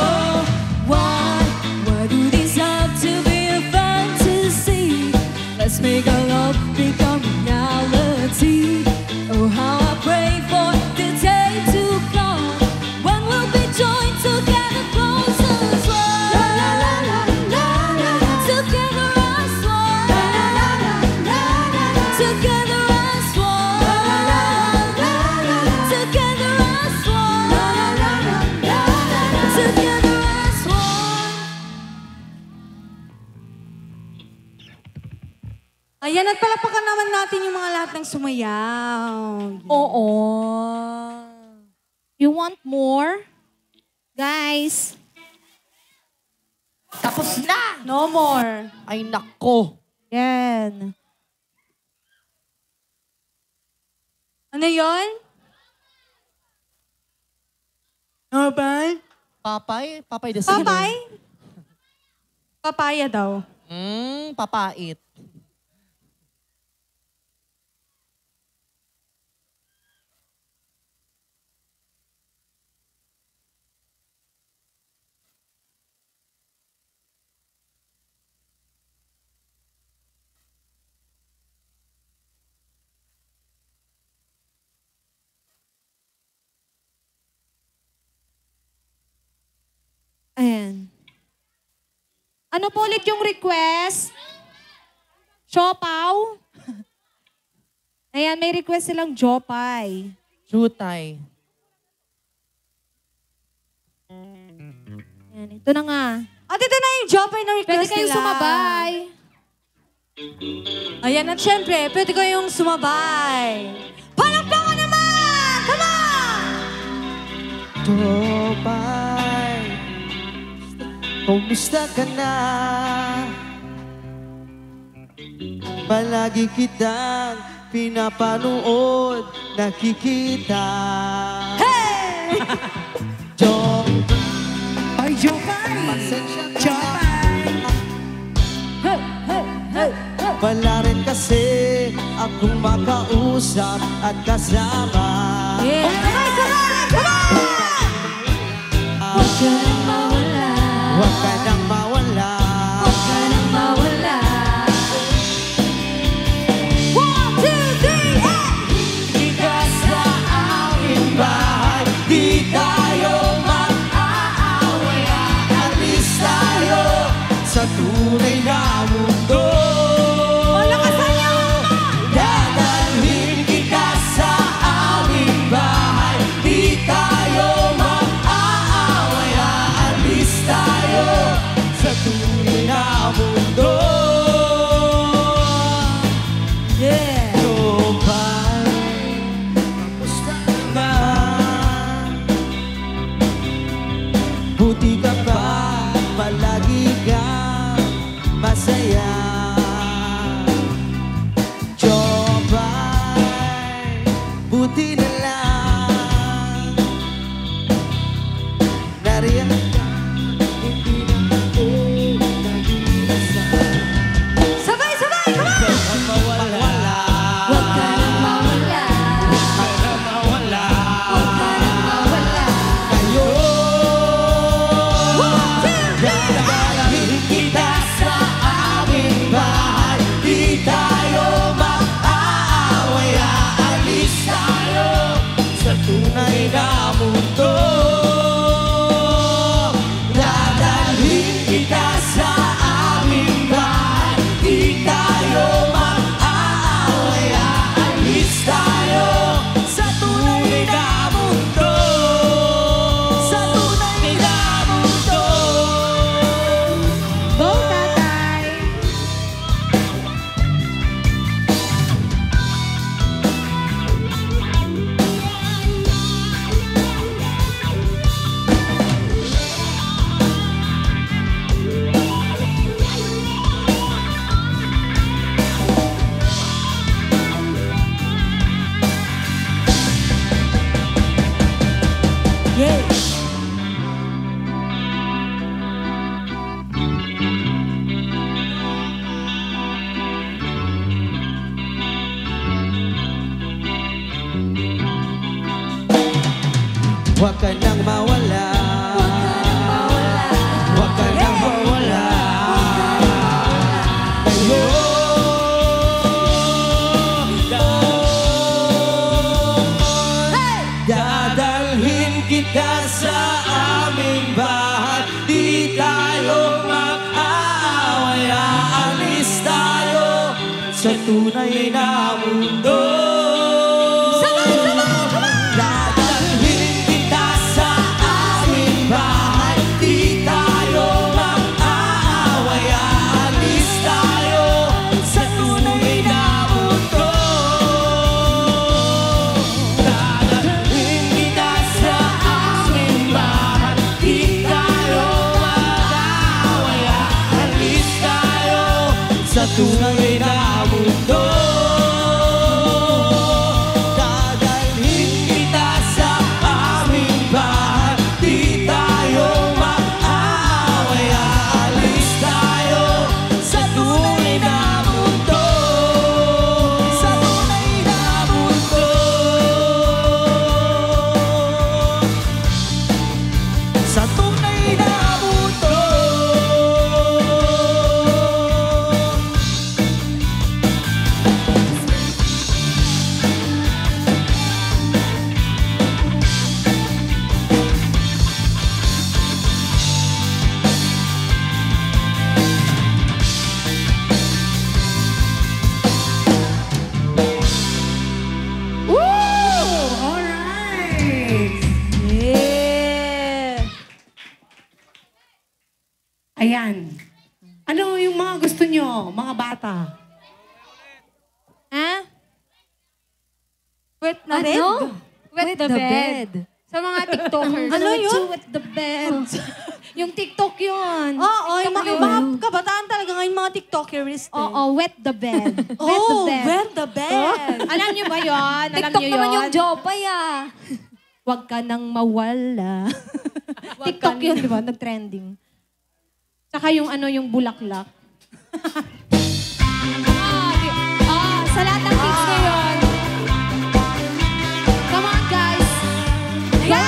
Why do these have to be a fantasy? Let's make our love become reality. Oh, how I pray for the day to come when we'll be joined together, close as one. Together as one. Together as one. Together as one. Together as one. Ayan, at palapakan naman natin yung mga lahat ng sumayaw. Oo. You want more? Guys, Tapos na! No more. Ay, nako. yan. Ano yon? Ano ba? Papay? Papay the singer. Papay? Papaya daw. Papait. Ayan. Ano po ulit yung request? Siopaw? Ayan, may request silang Jopay. Jutay. Ayan, ito na nga. At ito na yung job ay Pwede na-request kayong nila. sumabay. Ayan, at syempre, pwede kayong sumabay. Palakpakan naman! Come on! Topay, kumusta ka na? Palagi kitang pinapanood, nakikita. Hey! Jong, Ay, Jopay! Jopay! wala rin kasi akong makausap at kasama. Huwag ka nang mawala. Huwag ka nang mawala. Huwag ka nang mawala. 1, 2, 3, Di ka sa aming bahay, di tayo mag-aaway. Alis tayo sa tunay na mundo. Dadalhin kita sa aming bahay, di tayo mag-aaway. Alis tayo sa tunay na mundo. Buti ka ba, palagi kang masaya. Jobay, buti na lang. Nariyan ka, hindi na ako nag-iisa. sabay, sabay, come on! Huwag kang mawala. Huwag ka nang mawala. Huwag ka nang mawala. Huwag ka nang mawala. Kayo, dadalhin kita sa aming bahay. Di tayo mag-aaway. Aalis tayo sa tunay na mundo. Dadalhin kita sa aming bahay. Di tayo mag-aaway. Aalis tayo sa tunay na mundo. Sa tunay na mundo. Go, tatay! Huwag ka nang mawala. Huwag ka nang mawala. Kayo, dadalhin kita sa aming bahay. Di tayo mag-aaway. Aalis tayo sa tunay na mundo. Dadalhin kita sa aming bahay. Di tayo mag-aaway. Aalis tayo sa tunay na mundo. Dadalhin kita sa aming bahay. Di tayo mag-aaway. Aalis tayo sa tunay na mundo. Dadalhin kita sa aming bahay. Di tayo mag-aaway. Aalis tayo sa tunay na mundo. Sa tunay na mundo. Sa tunay na mundo. Alright! Yeah! Ayan. Ano yung mga gusto nyo, mga bata? Ha? Wet na red? Ano? Wet the bed. Sa mga TikTokers. Ano yun? Wet the bed. Yung TikTok yun. Oo, yung TikTok yun. mga kabataan talaga ngayon, mga TikTokerist. Oo, wet the bed. Wet the bed. wet the bed. Alam niyo ba yun? Alam TikTok niyo naman yun? yung Jopay ah. Huwag ka nang mawala. TikTok yun, di ba? Nag-trending. Tsaka yung ano, yung bulaklak. Sa lahat ng kids ngayon. Come on, guys. Ayan!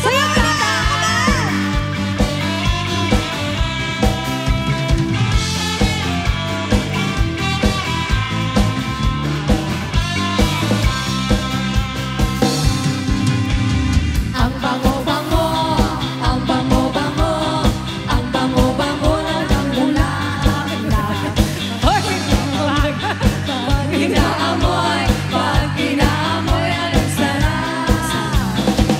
Sayaw na kita! Ang bango-bango, ang bango-bango, ang bango-bango ng bulaklak. Pag inaamoy, ang sarap.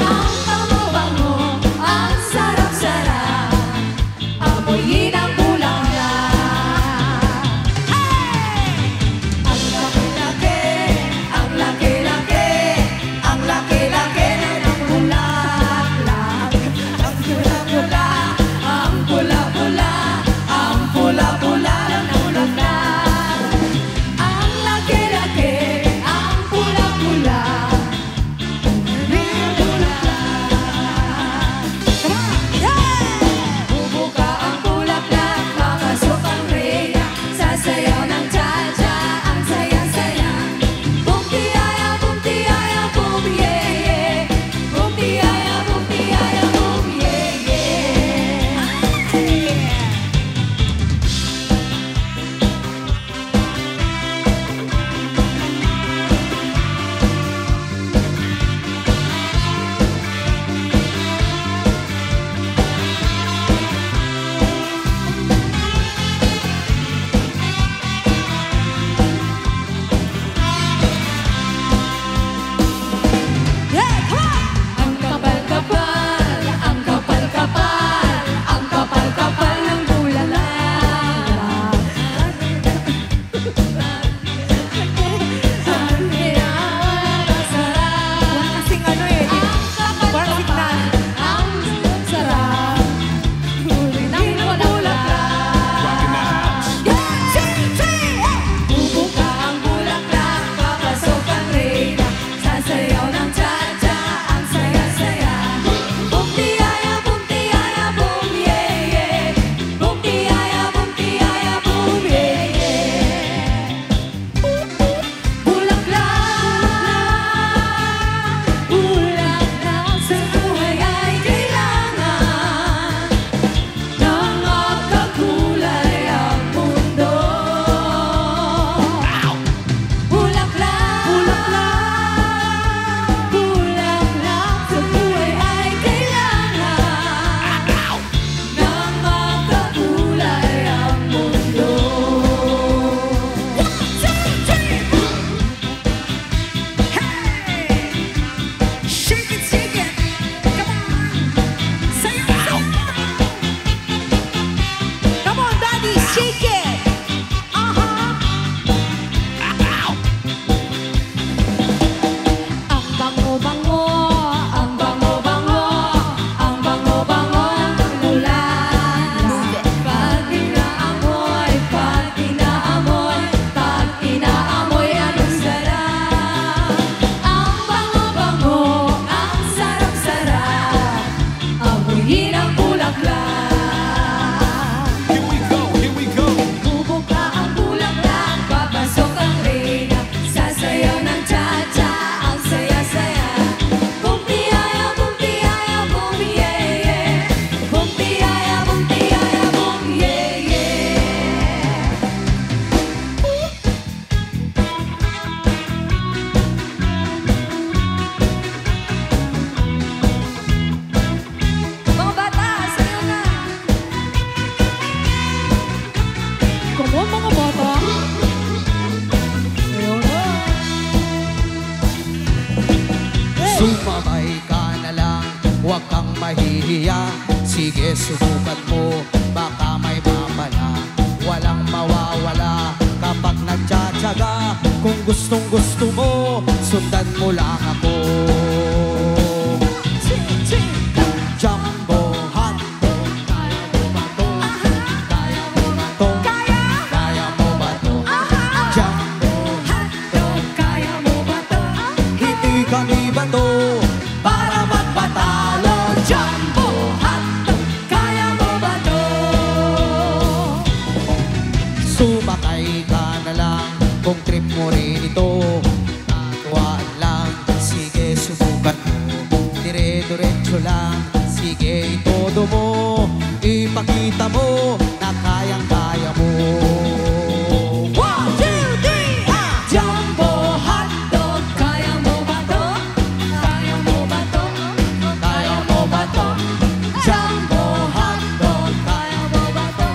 Ang bango-bango, ang sarap-sarap. Amoyin ang bulaklak. Ang laki-laki, ang laki-laki, ang laki-laki ng bulaklak. Ang pula-pula, ang pula-pula, ang pula-pula ng bulaklak. Ang laki-laki, ang pula-pula, ng bulaklak. Bubuka ang bulaklak, papasok ang reyna, sasayaw ng cha-cha, ang saya-saya. Bum-tiyaya, bum-tiyaya, bum-ye-ye. Bum-tiyaya, bum-tiyaya, bum-ye-ye. Ang kapal-kapal, ang kapal-kapal, ang kapal-kapal ng bulaklak. Ang pinakamasarap. Kasing ano eh. Ang kapal-kapal, ang sarap. Ng bulaklak. Bubuka ang bulaklak, papasok ang reyna, sasayaw ng cha-cha, ang saya-saya. Bum-tiyaya, bum-tiyaya, bum-ye-ye. Bum-tiyaya, bum-tiyaya, bum-ye-ye. Bulaklak, bulaklak sa buhay ay kailangan ng magkakulay ang mundo. Bulaklak, bulaklak, bulaklak sa buhay ay kailangan ng magkakulay ang mundo. 1, 2, 3. Shake it, shake it. Come on. Sayaw. Come on, daddy, shake it! Ang bango-bango, ang bango-bango, ang bango-bango ng bulaklak. Pag inaamoy, pag inaamoy, pag inaamoy, anong sarap. Ang bango-bango, ang sarap-sarap. Amoyin ang bulaklak. Here we go, here we go. Bubuka ang bulaklak, papasok ang reyna, sasayaw ng cha-cha, ang saya-saya. Bum-tiyaya, bum-tiyaya, bum-ye-ye. Bum-tiyaya, bum-tiyaya, bum-ye-ye. Mga bata, sayaw na! Come on, mga bata. Sumabay ka na lang, huwag kang mahihiya. Sige, subukan mo, baka may mapala. Walang mawawala kapag nagtsatsaga. Kung gustong gusto mo, sundan mo lang ako. Jumbo ito. Natuwaan lang, sige subukan mo. Dire-diretso lang, sige itodo mo. Ipakita mo na kayang-kaya mo. One, two, three, Jumbo hotdog, kaya mo ba to? Kaya mo ba to? Kaya mo ba to? Jumbo hotdog, kaya mo ba to?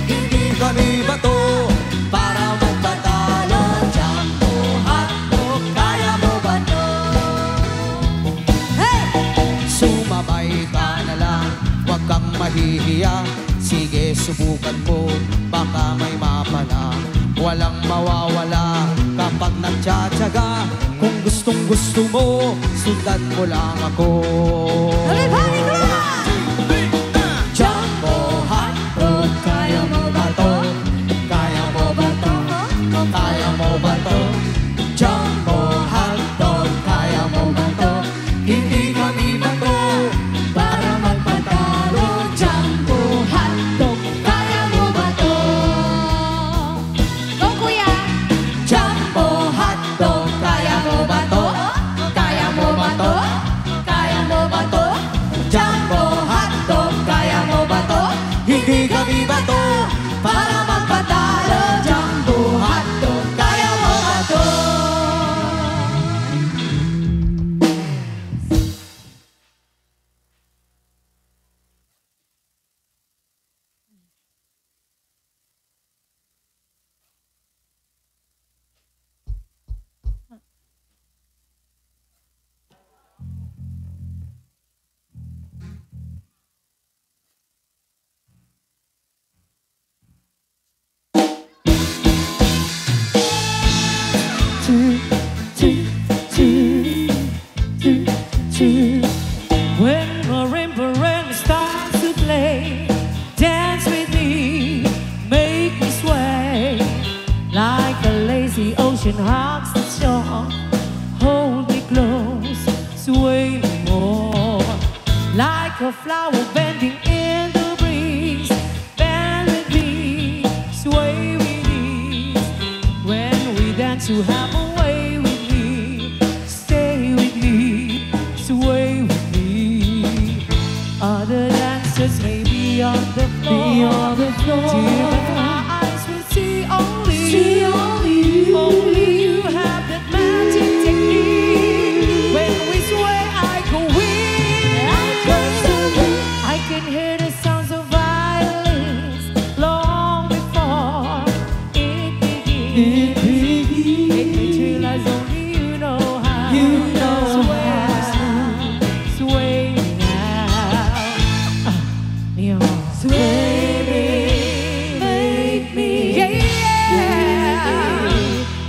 Hindi kami bato para magpatalo. Jumbo hotdog, kaya mo ba to? Sumabay ka na lang, huwag kang mahihiya. Sige, subukan mo, baka may mapala. Walang mawawala kapag nagtsatsaga. Kung gustong gusto mo, sundan mo lang ako. Jumbo hotdog, kaya mo ba to? Kaya mo ba to? Kaya mo ba to? Jumbo hotdog, kaya mo ba to? Hindi kami bato para magpatalo. Jumbo hotdog, kaya mo ba to? Go, kuya! Jumbo hotdog, kaya mo ba to? Kaya mo ba to? Kaya mo ba to? Jumbo hotdog, kaya mo ba to? Hindi kami bato para magpatalo. Jumbo hotdog, kaya mo ba to? When marimba starts to play, dance with me, make me sway like a lazy ocean hugs the shore. Hold me close, sway me more like a flower bending in the breeze. Bend with me, sway with ease. When we dance, you have a way with me. Stay with me, sway with me. Other dancers may be on the floor, Dear, but my eyes will see only you. Only you have that magic technique. When we sway, I go weak. I can hear the sounds of violins long before it begins. Make me realize only you know how. Sway me now. Sway me, make me,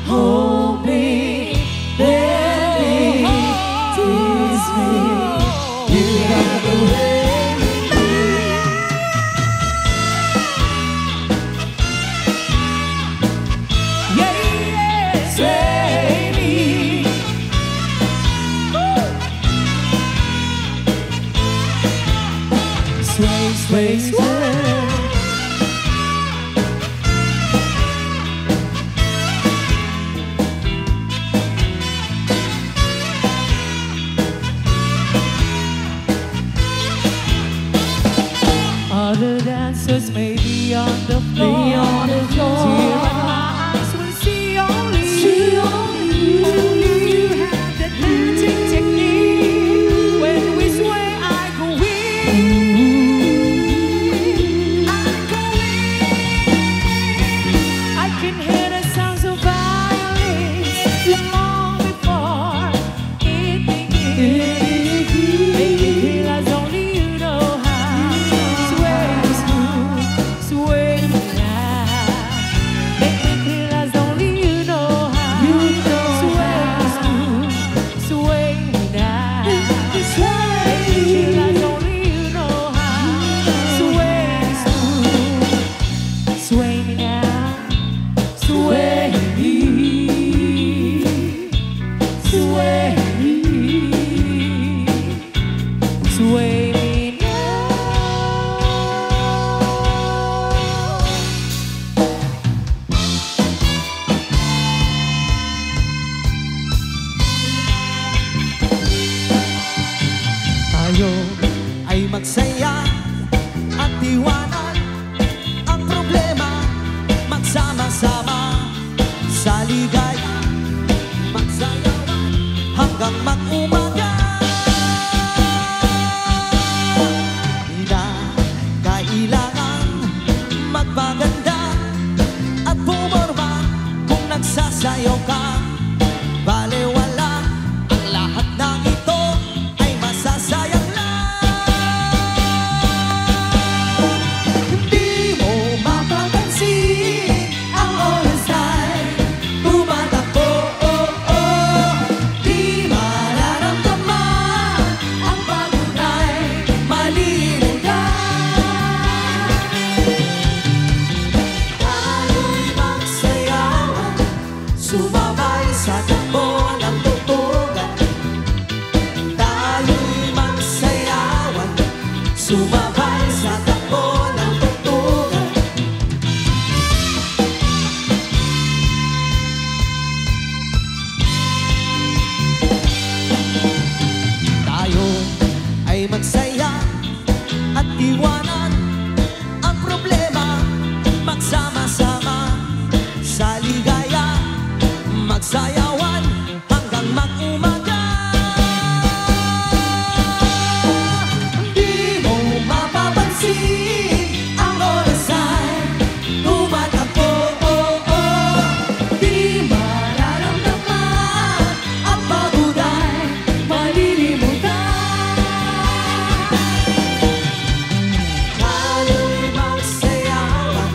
hold me, let me, tease me. You got the way with me. Sway me. Sway, sway. Other dancers may be on the floor, Dear, but my eyes will see only you. Only you have that magic technique. When we sway, I go weak. I go weak. I can hear the sounds of violins long before it begins. Make me realize only you know how. Sway me smooth, sway me now. magsaya at iwanan ang problema. Magsama-sama sa ligaya, magsayawan hanggang mag-umaga. Di na kailangan magpaganda at pumorma kung nagsasayaw ka. Balewala ang lahat ng ito ay masasayang lang. Hindi mo mapapansin ang oras ay tumatakbo. Di mararamdaman ang pagod ay malilimutan. Tayo'y magsayawan, sumabay sa takbo ng tutugan. Tayo'y magsayawan, sumabay sa takbo ng tutugan. Tayo ay magsaya at iwanan ang problema. Magsama-sama sa ligaya, magsayawan hanggang mag-umaga. Di mo mapapansin ang oras ay tumatakbo. Di mararamdaman ang pagod ay malilimutan. Tayo'y magsayawan,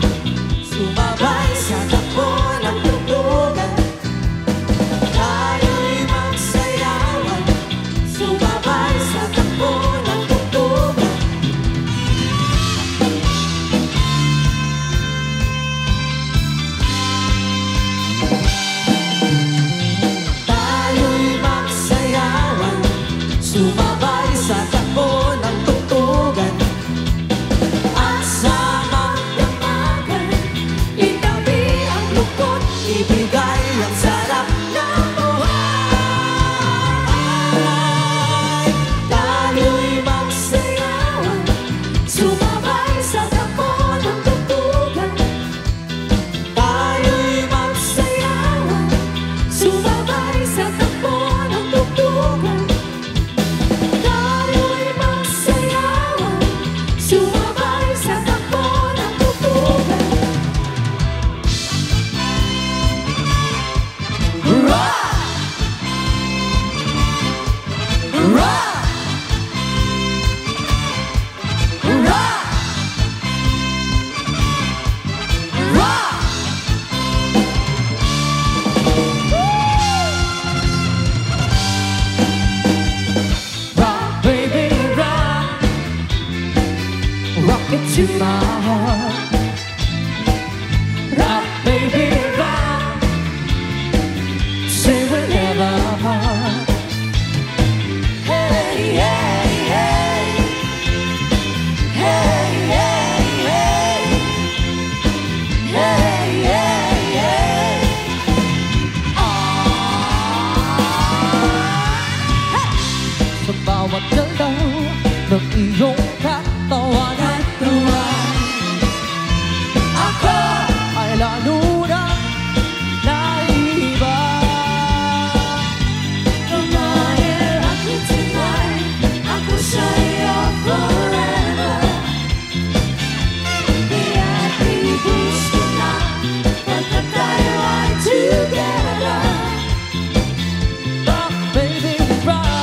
sumabay sa takbo ng tutugan. Tayo'y magsayawan, sumabay sa takbo ng tutugan. Tayo'y magsayawan, sumabay sa takbo ng tutugan. At sa magdamagan, itabi ang lungkot, ibigay ang sarap ng buhay. Tayo'y magsayawan, sumabay sa takbo ng tutugan. Tayo'y magsayawan, sumabay sa takbo ng tutugan. Tayo'y magsayawan, sumabay sa takbo ng tutugan. Rock! Rock! Rock! Rock! Rock, baby, rock. Rock it to my heart. Rock, baby, rock. Say whenever. Hey, hey, hey. Hey, hey, hey. Hey, hey, hey. Sa bawat galaw ng iyong katawan at tuwan, ako ay lalo na naiiba. Kamahal ako tonight, ako sa'yo forever. Kaya't pinibus ko na pagkat tayo ay together. Rock, baby, rock.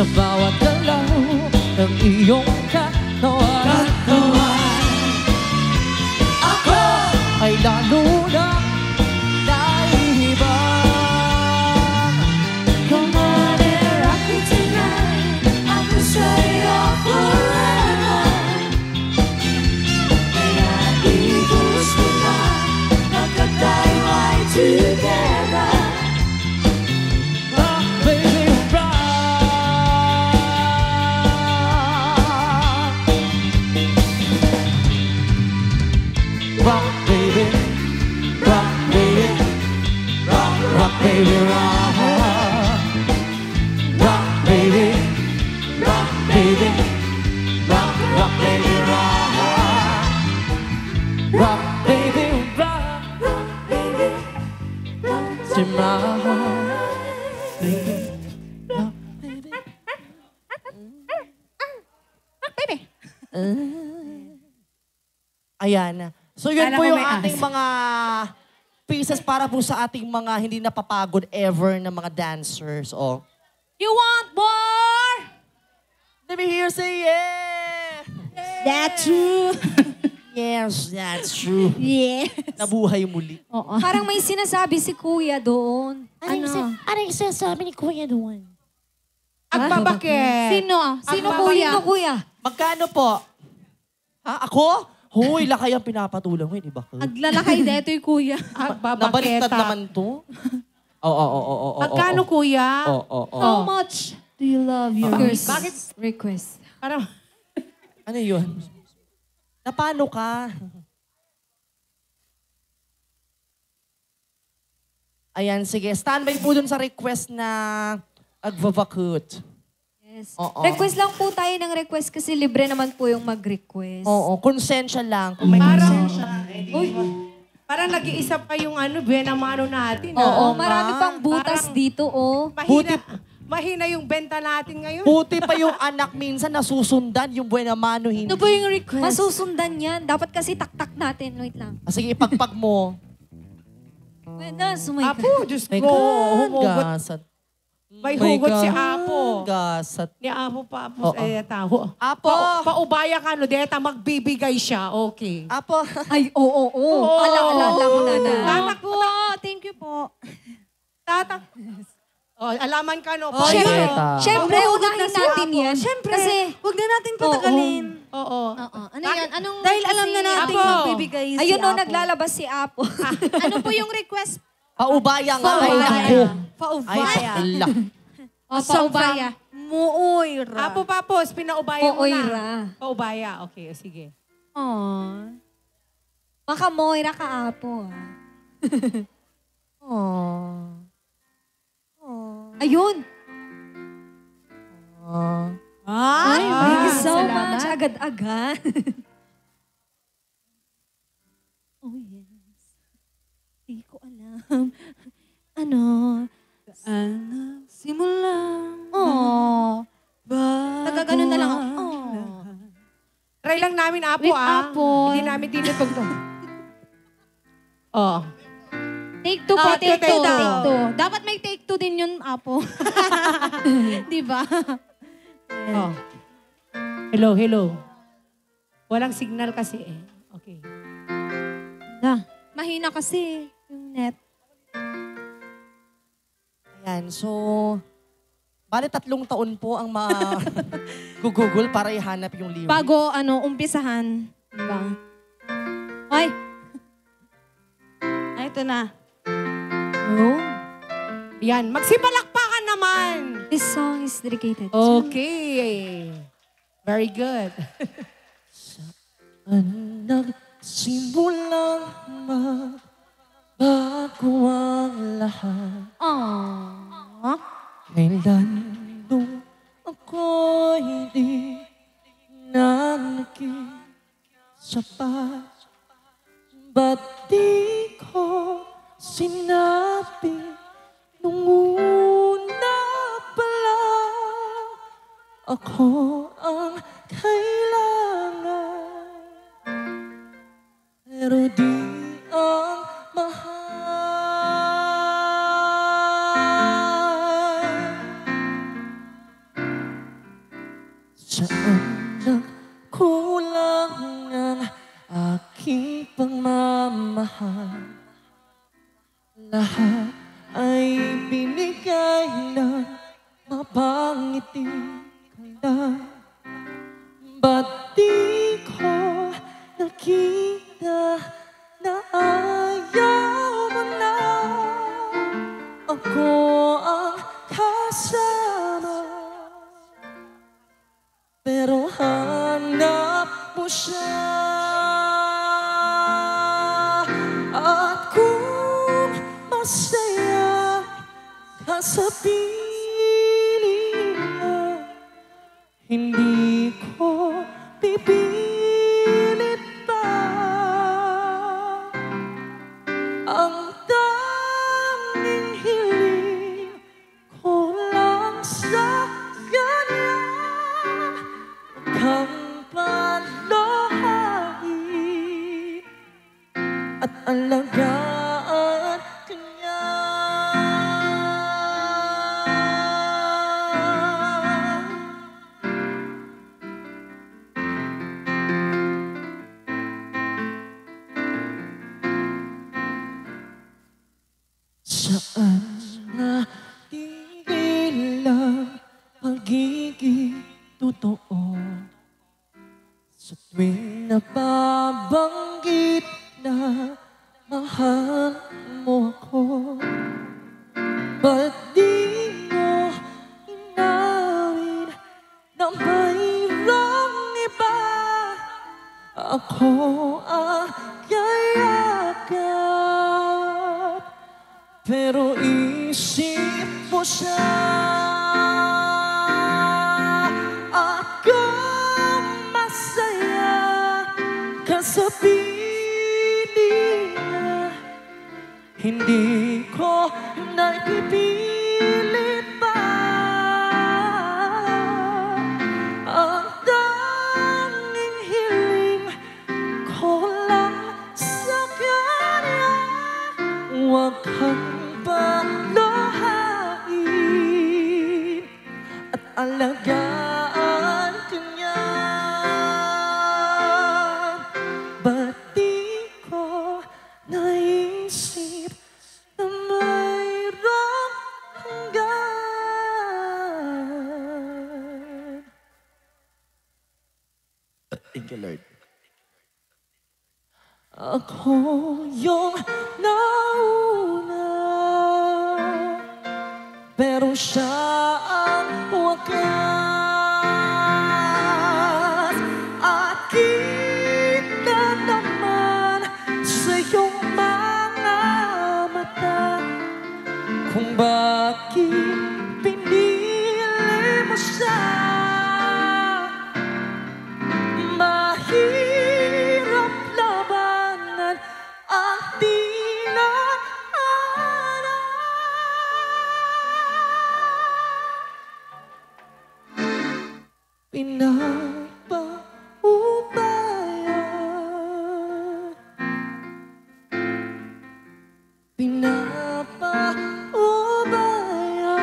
sa bawat galaw ng iyong katawan. Ako ay lalo na naiiba. Come on and rock me tonight. Ako sa'yo forever. Kaya ibus mo na, pagkat tayo ay together. Rock, baby, rock. Rock, baby, rock, baby, rock, rock, baby, rock. Rock, baby, rock, baby, rock, rock, baby, rock. Rock, baby, rock, baby, to my heart, baby, rock, baby. Ayan. So yun Kala po ko yung may ating mga pieces para po sa ating mga hindi napapagod ever na mga dancers. Oh. You want more? Let me hear say yeah! That's true. Yes, that's true. Yes. Nabuhay muli. Oo. Parang may sinasabi si Kuya doon. Ano? Ano yung sinasabi ni Kuya doon? Agbabakit. Sino? Sino Kuya? Sino Kuya? Magkano po? Ha? Ako? Hoy, lakay ang pinapatulang mo, di ba? Aglalakay dito yung Kuya. Nabaliktad naman to. Oo. Magkano, kuya? Oo. How much do you love your Bakit? request? Parang, Ano yun? Napano ka? Ayan, sige. Standby po dun sa request na agvavakut. Yes. Oo. Request lang po tayo ng request kasi libre naman po yung mag-request. Oo, konsensya lang. Kung may parang, Uy, parang nag-iisa pa yung buenamano natin. oo, ah. marami pang butas Parang- dito, oh. Mahina yung benta natin ngayon. Puti pa yung anak minsan nasusundan, yung buena mano hindi. Ano ba yung request? Masusundan yan. Dapat kasi tak-tak natin. Wait lang. Ah, sige, ipagpag mo. Wait na, sumay ka. Apo, Diyos My ko, God, humugot. gasat. May My hugot si God, Apo. Gasat. Ni Apo pa, Apo, Oo. taho. Apo! Paubaya ka, no, deta magbibigay siya, okay. Apo! Ay, oo. Alala ko na na. Tatak po. Thank you po. Tatak. Oh, alaman ka, no? Oh, Siyempre, Teta. siyempre, Hugot unahin na si natin Apo. yan. Siyempre. Kasi, Huwag na natin patagalin. Oo. ano yan? Anong Dahil alam na natin Apo. magbibigay si Ayun, no, Apo. naglalabas si Apo. ano po yung request? Paubaya nga. Ay, Paubaya. naku. Ay, Paubaya. ala. Paubaya. Muoyra. Apo, Papos, pinaubaya mo Oira. na. Paubaya, okay, sige. Aww. Makamoira ka, Apo. Aww. Ayun. Ay, thank you so salamat. much. Agad-agad. oh, yes. Di ko alam. Ano? Simulang Oh. Nagaganon na lang. ako. Oh. Try lang namin, Apo, With ah. Apo. Hindi namin tinutog to. Oh. Take two po, Oh, take take two. two. Take two. Dapat may take two din yun, Apo. Di ba? Oh. Hello, hello. Walang signal kasi eh. Okay. Mahina kasi yung net. Ayan, so... Bale, 3 taon po ang Google para ihanap yung lyrics. Bago, umpisahan. Diba? Ay! Ay, ito na. Oh. Yan, magsipalakpakan naman. This song is dedicated. Okay. Very good. Nagsimulang magbago ang lahat. Aww. Kailan nung ako'y di na nakisapat, ba't di ko sinabi nung una pala ako ang kailangan, pero di ang mahal. pagmamahal, lahat ay binigay ng mapangiti ka lang. Ba't di ko nakita na ayaw mo na ako ang kasama? Pero hanap mo siya. At kung masaya ka sa piling niya, hindi ko pipilit pa. Ang tanging hiling ko lang sa kanya, kang palahain at alagaan kanya. Saan na tigil ang pagiging totoo? Sa tuwing nababanggit na mahal mo ako, ba't di mo inawin na mayroong iba? Ako ang yayakap, pero isip mo siya. Ako masaya ka sa piling niya, hindi ko naipipilit pa. Ang tanging hiling ko lang sa kanya, huwag kang palahain at alagaan kanya. Ba't di ko naisip na mayroong hanggan? Thank you, Lord. Ako yung nauna, pero siya ang wakas. At kita naman sa iyong mga mata kung bakit pinili mo siya. Mahirap labanan ang dinaanan. Pinapaubaya, pinapaubaya,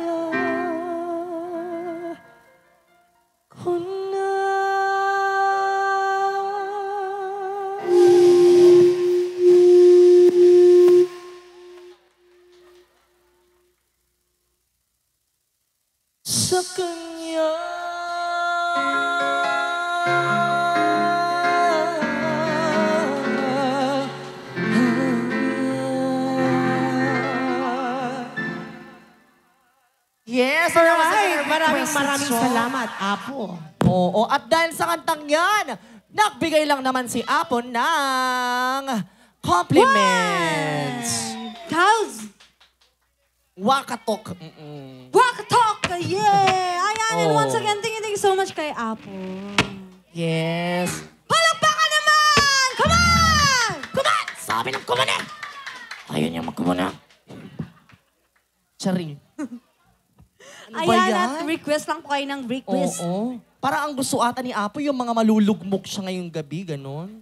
pinapaubaya ko na. Sa kanya. Yes, Alright, maraming song. salamat, Apo. Oo, at dahil sa kantang yan, nagbigay lang naman si Apo ng compliments. Cows! Wakatok. Wakatok! Yeah! Ayan, and Oh. once again, thank you so much kay Apo. Yes. Palakpakan naman! Come on! Kuman! Sabi ng kuman eh! Ayaw niya magkumuna. Charing. Ano ba Ayan, yan? at request lang po kayo ng request. Oo. Para ang gusto ata ni Apo yung mga malulugmok siya ngayong gabi, ganon.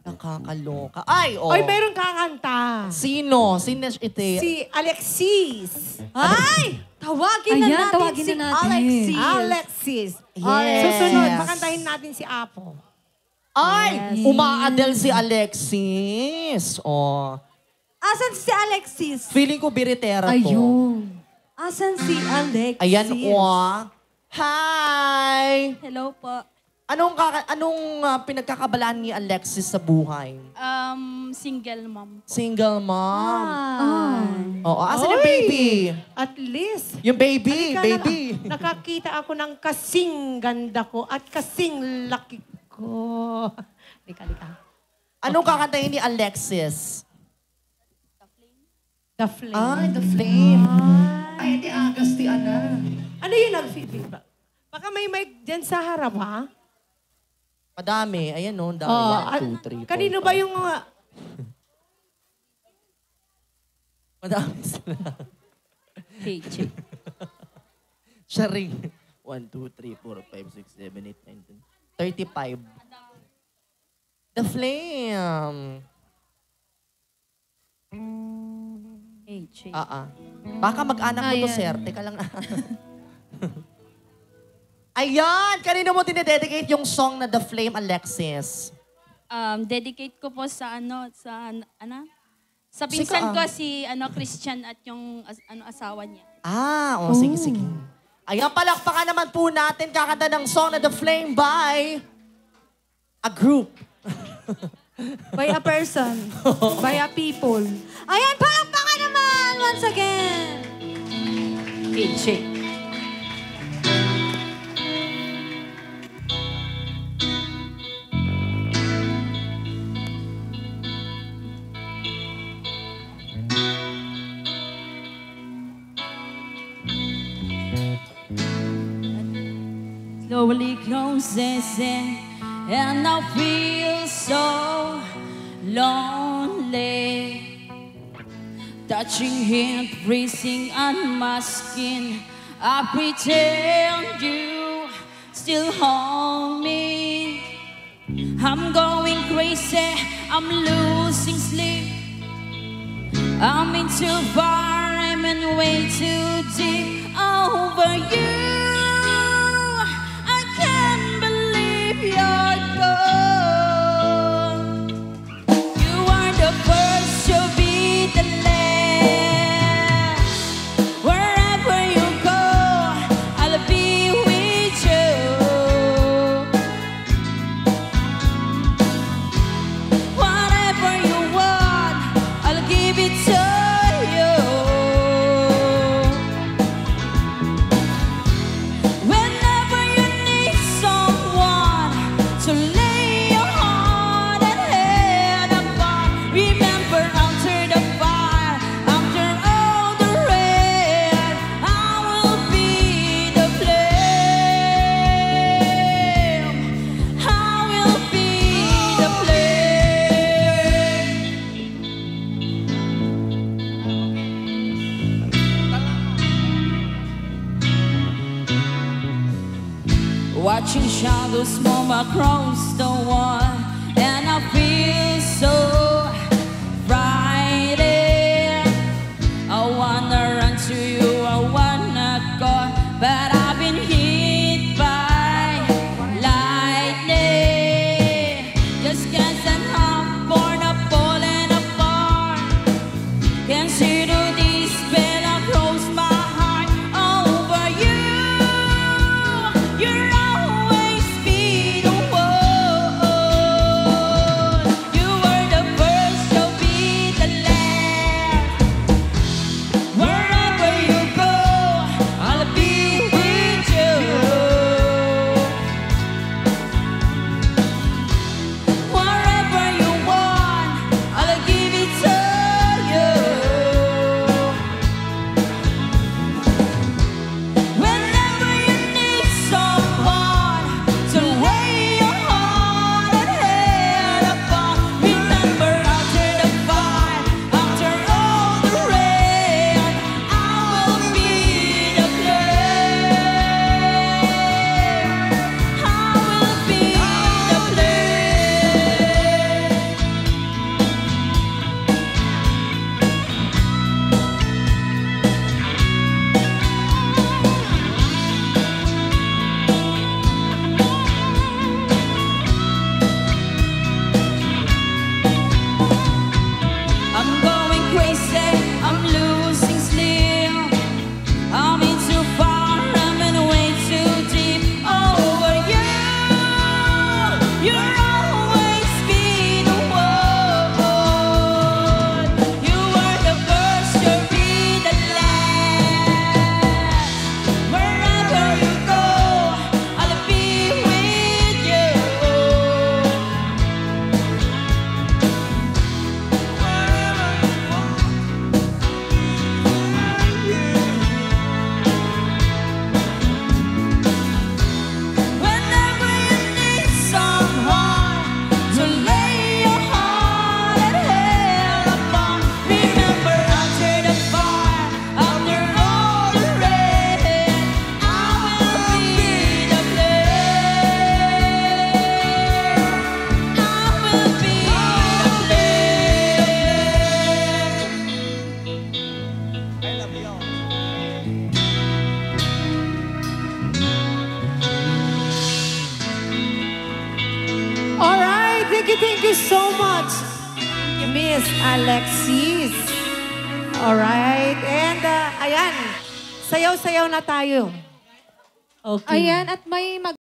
Nakakaloka. Ay, oh. Ay, meron kakanta. Sino? Sino ito? Si Alexis. Ay! Tawagin na Ayan, natin tawagin si na natin. Alexis. Alexis. Yes. Susunod, pakantahin natin si Apo. Ay! Umaadel si Alexis. Oh. Asan si Alexis? Feeling ko biritera to. Ayun. Asan si Alexis? Ayan, oh. Hi! Hello po. Anong pinagkakabalaan ni Alexis sa buhay? Single mom. Single mom. Oo, asan yung Oy! baby? At least, Yung baby, halika baby. na, nakakita ako ng kasing ganda ko at kasing laki ko. Halika. Anong kakantahin ni Alexis? The Flame. Ay, The Flame. Ay, di agas ti Ana. Ano yung nag-feedback ba? Baka may mic dyan sa harap, ha? Madami. Ayan no, dami. Ah, 1, 2, 3, 4, kanino ba yung... Madami sila. Hey, chick. Siya rin. 1, 2, 3, 4, 5, 6, 7, 8, 9, 10. 35. The Flame. Hey, chick. Baka mag-anak mo to, Ayan. sir. Teka lang. Ayan! Kanino mo dinededicate yung song na The Flame, Alexis? Dedicate ko po sa sa pinsan Sige, ko si Christian at yung asawa niya. Sige, sige. Ayan, palakpakan naman po natin kakanta ng song na The Flame by a group. By a person. By a people. Ayan, palakpakan naman once again. Hey, chick. Slowly closes in, and I feel so lonely. Touching hand, freezing on my skin. I pretend you still hold me. I'm going crazy, I'm losing sleep. I'm in too far, I'm in way too deep over you. I can't believe you're gone. You are the first to be the last. Wherever you go, I'll be with you. Whatever you want, I'll give it to you. Whenever you need someone to lay your heart and head upon, remember after the fire, after all the rain, I will be the flame. I will be the flame. Watching shadows move across the wall, and I feel so frightened. I wanna run to you, I wanna go, but I've been hit by lightning. Just cause I'm born up, falling apart. Can't see through this spell, I close my heart over you. You're always be the one. so much, Miss Alexis. Alright. And ayan, sayaw-sayaw na tayo. Okay. Ayan, at may